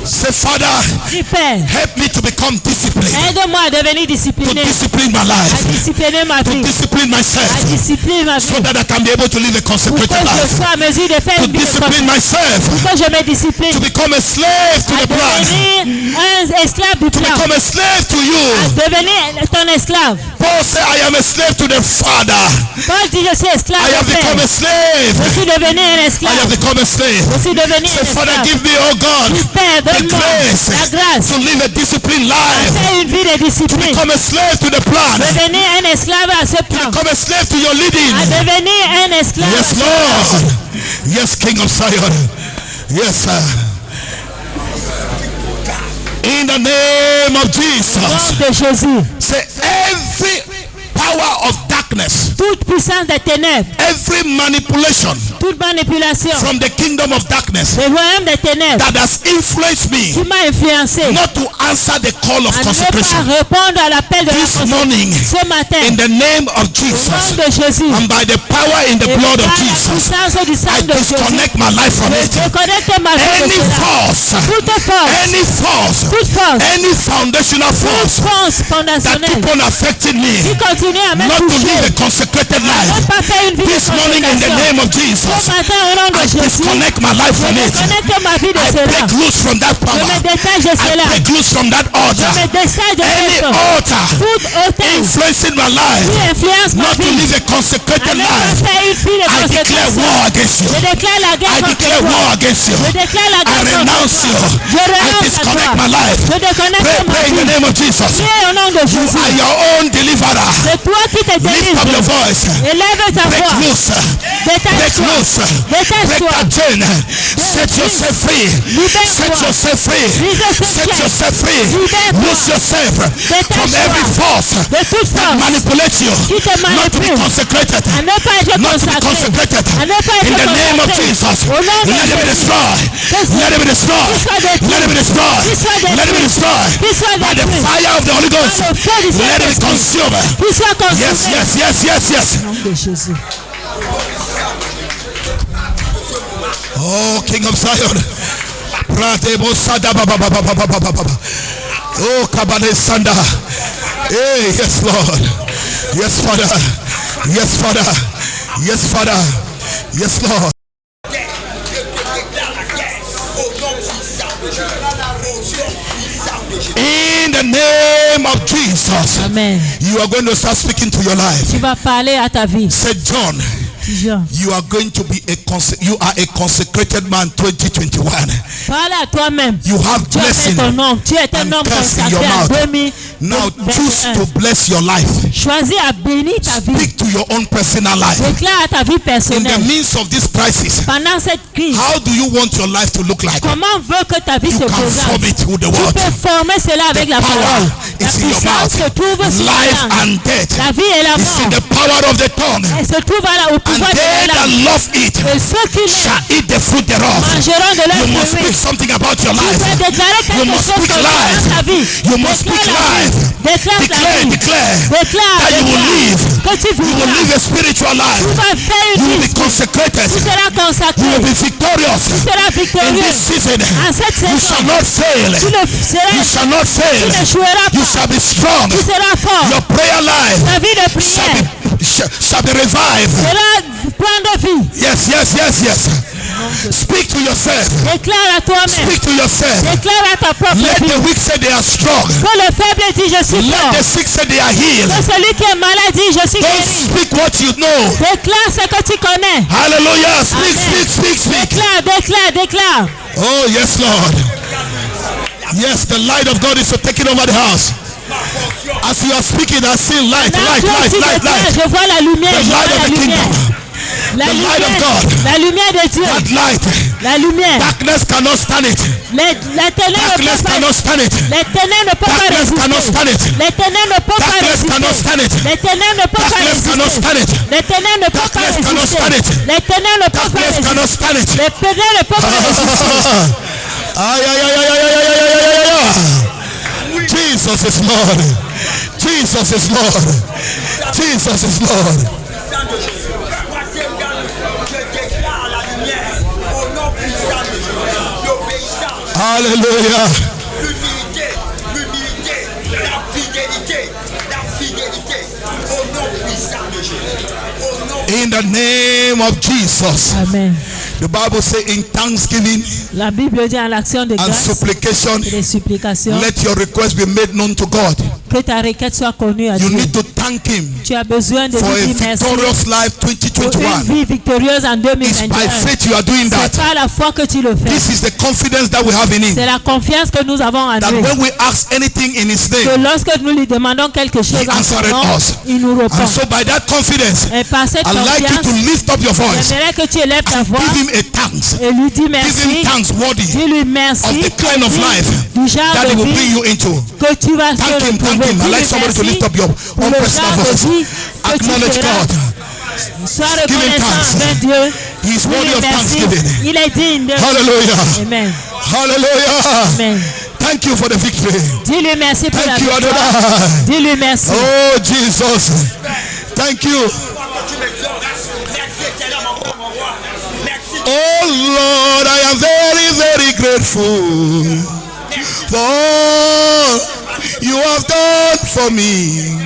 Say, Father, Dis, Père, help me to become disciplined. aide-moi à devenir To discipliné, discipline my à life. discipliner ma To vie, discipline à myself. discipliner ma vie, So that I can be able to live a pour que consecrated je life. sois en mesure de faire To une vie de discipline consécration, myself. pour que je me discipline, To become a slave to à the plan. devenir un esclave du To plan, become a slave to you. devenir ton esclave. Paul said, I am a slave to the Father. Paul dit, je suis esclave I have du become Père. a slave. Je suis devenu un I have esclave. become a slave. Je suis devenu Say, un Father, esclave. give me, oh God, Père, the donne-moi grace la grâce to live a disciplined à life. faire une vie de To discipline. become a slave to the plan. Devenir un esclave à ce plan. Become a slave to your À leading. devenir un esclave. Yes, Lord. Yes, King of Zion. Yes, sir. In the name of Au Jesus. nom de Jésus. Say every power of darkness, Toute puissance des ténèbres, every manipulation toute manipulation, from the kingdom of darkness le royaume des ténèbres that has influenced qui me m'a influencé not to answer the call of à ne consecration pas répondre à l'appel de la this consécration morning ce matin. in the name of Au nom Jesus de Jésus. and by the power in the Et blood par of la Jesus, puissance du sang I de Jésus. disconnect my life from it. Je connecte ma vie de Any cela. force, Toute force, any force, toute force, any foundational toute force force that fondationnelle keep on affecting qui me, continue continuer à me not to toucher. live a consecrated Ne life. pas faire une vie This de morning, in the consécration. name of Jesus, Ce matin, au nom de I Jésus, disconnect my life from je it. déconnecte ma vie de I cela. break loose from that Je power. me détache de I cela. break loose from that Je altar. me détache de Any cette altar toute hauteur influencing my qui life influence ma not to vie. live a À consecrated ne pas life, faire une vie de I declare consécration. war against you. Je déclare la guerre I contre declare toi. war against you. Je déclare la I guerre contre renounce toi. you. Je I renonce à disconnect toi. my life. Je déconnecte Pray, ma pray in the vie. name of Jesus. Viens au nom de You Jésus. are your own deliverer. C'est toi qui te Lift up délivres. your voice. Élève ta Break voix. loose. Break Détache-toi. loose. Break Détache-toi. that chain. Set yourself free. Set yourself free. Set yourself free. Loose yourself from every force De toute that force manipulates you qui te not to be manipule. consecrated. À ne pas être Not to be consacré. consecrated. À ne pas être In the name of consacré. Jesus. Au nom de Let it be Jésus. destroyed. Let it be destroyed. Let it be destroyed. Let it be destroyed. By the fire of the Holy Ghost. Par le feu du Let it be Saint-Esprit. consumed. Qu'il soit consumé. Yes, yes, yes, yes, yes. Au nom de Jésus. Oh, King of Zion. Oh, Kabane Sanda. Hey, yes, Lord. Yes, Father. Yes, Father. Yes, Father. Yes, Lord. In the name of Jesus, Amen. you are going to start speaking to your life. Tu vas parler à ta vie. Said John, Jean. you are going to be you are a consecrated man 2021. Parle à toi-même. You have Tu as blessing ton nom. Tu es un and homme curse in consacré your à mouth. 2021. Now choose to bless your life. Choisis à bénir ta vie. Speak to your own personal life. Déclare à ta vie In the personnelle. midst of this crisis, Pendant cette crise, how do you want your life to look like? comment veut que ta vie You se can form présente? it with the Tu word. peux former cela avec la Power parole. La is in your puissance se trouve mouth. sur Life ta langue. and death La vie et la is in mort. the power of the tongue. Elle se trouve au And pouvoir de they la that langue. love it Et ceux qui shall l'aiment eat the fruit thereof. mangeront de You leur must speak fruit. something about your Tu life. peux déclarer You quelque must chose speak concernant ta vie. life. You must speak Déclare la life. vie. Déclare la Declare, vie. declare Déclare, that you will live. que tu You will vivras. live a spiritual Tu life. vas faire You une will be vie. consecrated. Tu seras You consacré. will be victorious. Tu seras In victorieux. this season, En cette you saison, shall not fail. tu ne You seras, shall not tu fail. n'échoueras You pas. shall be strong. Tu seras fort. Your prayer life Ta vie de shall prière shall be revived. sera prendre vie. Yes, yes, yes, yes. Speak to yourself. Déclare à toi-même. Speak to yourself. Déclare à ta propre Let vie. the weak say they are strong. Que le faible dit je suis Let fort. the sick say they are healed. Que celui qui est malade dit je suis Don't guéri. speak what you know. Déclare ce que tu connais. Hallelujah. Speak, Amen. speak, speak, speak. Déclare. Oh, yes, Lord. Yes, the light of God is taking over the house. As you are speaking, I see light, Là, light, toi light, aussi light, déclare, light. je vois la lumière. The Je vois light of la the lumière. kingdom. La The light of lumière, God. la lumière de Dieu. That light. La lumière. Darkness cannot stand it. Les ténèbres Darkness ne cannot stand it. les ténèbres ne peuvent pas Darkness cannot résister. stand it. Les ténèbres ne peuvent pas Darkness cannot résister. stand it. Les ténèbres ne peuvent pas Darkness cannot résister. stand it. Les ténèbres ne peuvent pas Darkness cannot résister. stand it. Les ténèbres ne peuvent pas Darkness cannot résister. stand it. Les ténèbres ne peuvent pas résister. Ay, ay, ay, ay, ay, ay, ay, ay, ay, ay, ay. Jesus is Lord. Jesus is Lord. Jesus is Lord. Hallelujah. L'humilité, la fidélité au nom puissant de Jésus. Au nom In the name of Jesus. Amen. The Bible says in thanksgiving La Bible dit en l'action de and grâce supplication, et des supplications, let your request be made known to God. que ta requête soit connue à You Dieu. need to thank Him Tu as besoin de for a lui dire merci victorious life pour une 2021. vie victorieuse en It's by 2021. faith you are doing C'est that. par la foi que tu le fais. This is the confidence that we have in Him. C'est la confiance que nous avons en That lui. when we ask anything in His Que name, lorsque nous lui demandons quelque chose He en son answered nom, us. il nous répond. And so by that confidence, Et par cette I'd like you to confiance, lift up your voice j'aimerais que tu élèves ta and voix give Him a thanks. et lui dis Give Him merci. thanks worthy Dis-lui merci of the kind of life du genre that He de will bring vie you into. que tu vas Thank se Him, thank retrouver. Him. I'd like Dis-lui somebody to merci lift up your pour own le personal genre de voice. vie que tu Acknowledge feras. God. Sois Give him reconnaissant thanks. envers Dieu. He is worthy Dis-lui of merci. thanksgiving. Il est digne de... Hallelujah. Amen. Hallelujah. Amen. Thank you for the victory. Dis-lui merci pour la Thank you, victoire. Adonai. Dis-lui merci. Oh, Jesus. Thank you. Oh, Lord, I am very, very grateful for all you have done for me.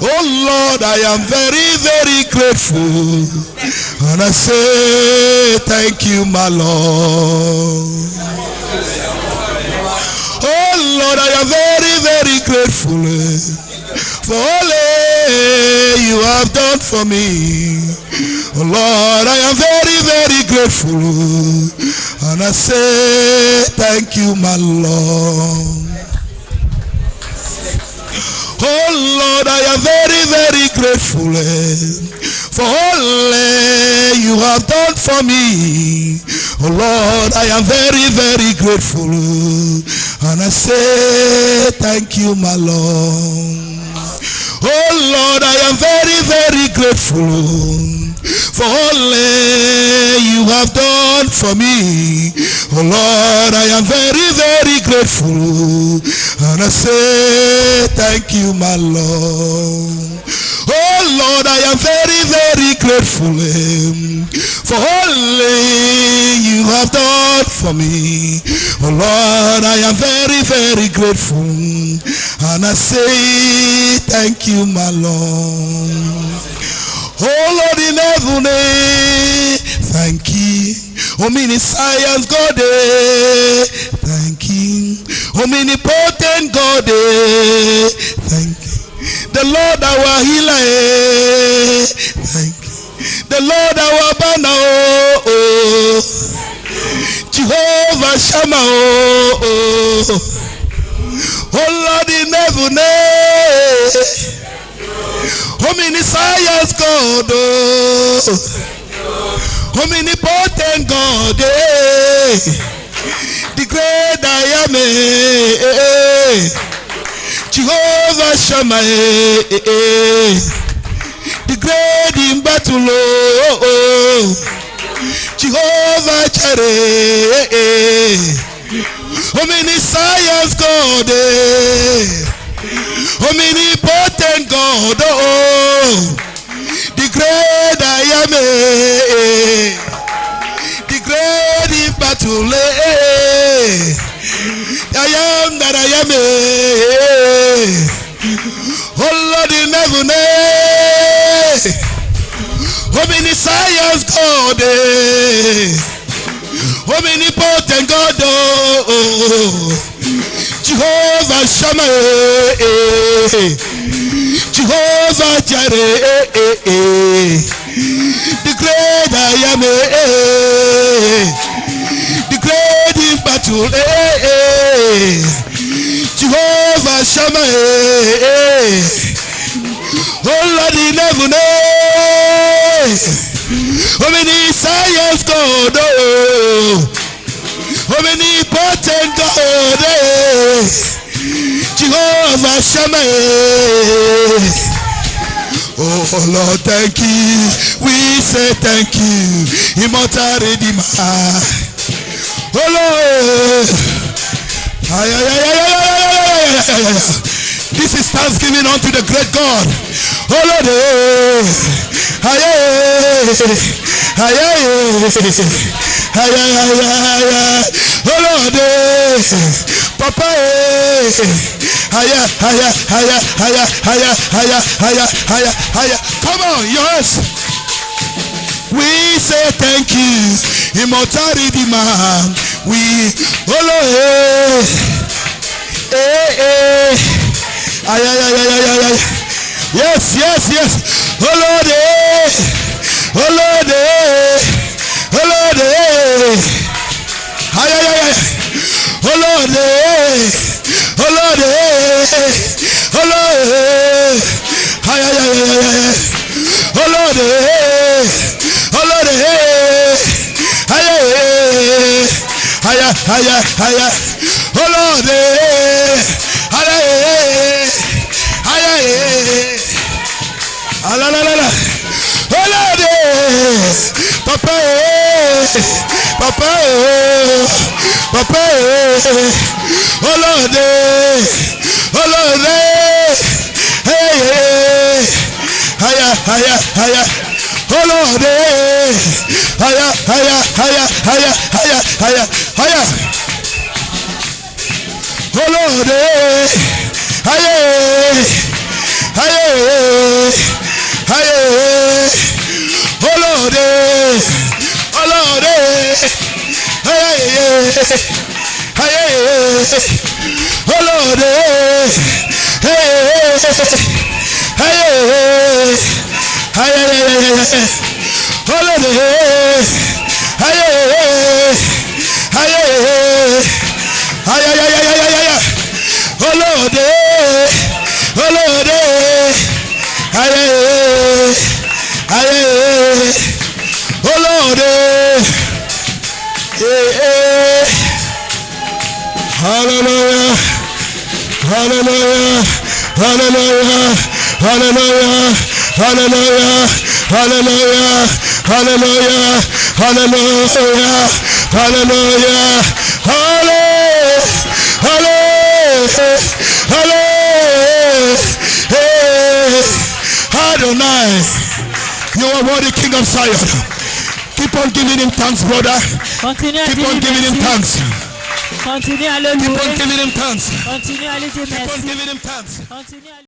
Oh Lord, I am very, very grateful. And I say thank you, my Lord. Oh Lord, I am very, very grateful for all you have done for me. Oh Lord, I am very, very grateful. And I say thank you, my Lord. Oh Lord, I am very, very grateful for all you have done for me. Oh Lord, I am very, very grateful. And I say thank you, my Lord. Oh Lord, I am very, very grateful for all you have done for me. Oh Lord, I am very, very grateful. And I say thank you, my Lord. Oh Lord, I am very, very grateful for all you have done for me. Oh Lord, I am very, very grateful. And I say thank you, my Lord. Oh Lord in heaven, thank you. Omniscience God, thank you. Omnipotent God, thank you. The Lord our healer, thank you. The Lord our banner, Jehovah Shammah, oh Lord in heaven, Omniscience God, omnipotent God, the great I am, Jehovah Shammah, the great in battle, Jehovah Jireh, Omniscience God, omnipotent God, the great I am, the great in battle, I am that I am, oh Lord in heaven, omniscience God, omnipotent God, Jehovah Shammah, Jehovah Jireh, the great I am, the great in battle, Jehovah Shammah, oh Lord in heaven, omniscience God, omnipotent God, Jehovah Shammah. Oh Lord, thank you. We say thank you, immortal Redeemer. Oh Lord, this is thanksgiving unto the great God. Oh Lord, oh Lord, Papa, come on, yes. We say thank you, immortal Redeemer. We, oh Lord, yes, oh Lord, oh Lord, oh Lord, oh Lord, oh Lord, oh Lord, oh Lord, oh Lord, oh Lord, Papa, Papa, Papa, oh Lord, oh Lord, hey, higher, oh Lord, higher, oh Lord, Aye. Aye. Aye. Oh Lord. Oh Lord. Aye. Aye. Oh Lord. Aye. Aye. Aye. Oh Lord. Aye. Aye. Aye. Oh Lord, oh Lord, aye, aye, oh Lord, hallelujah, hallelujah, hallelujah, hallelujah, hallelujah, hallelujah, hallelujah, hallelujah, hallelujah, hallelujah, hallelujah, Adonai, you are worthy, King of Zion. Keep on giving him thanks, brother. Keep on giving him thanks. Keep on giving him thanks. Keep on giving him thanks.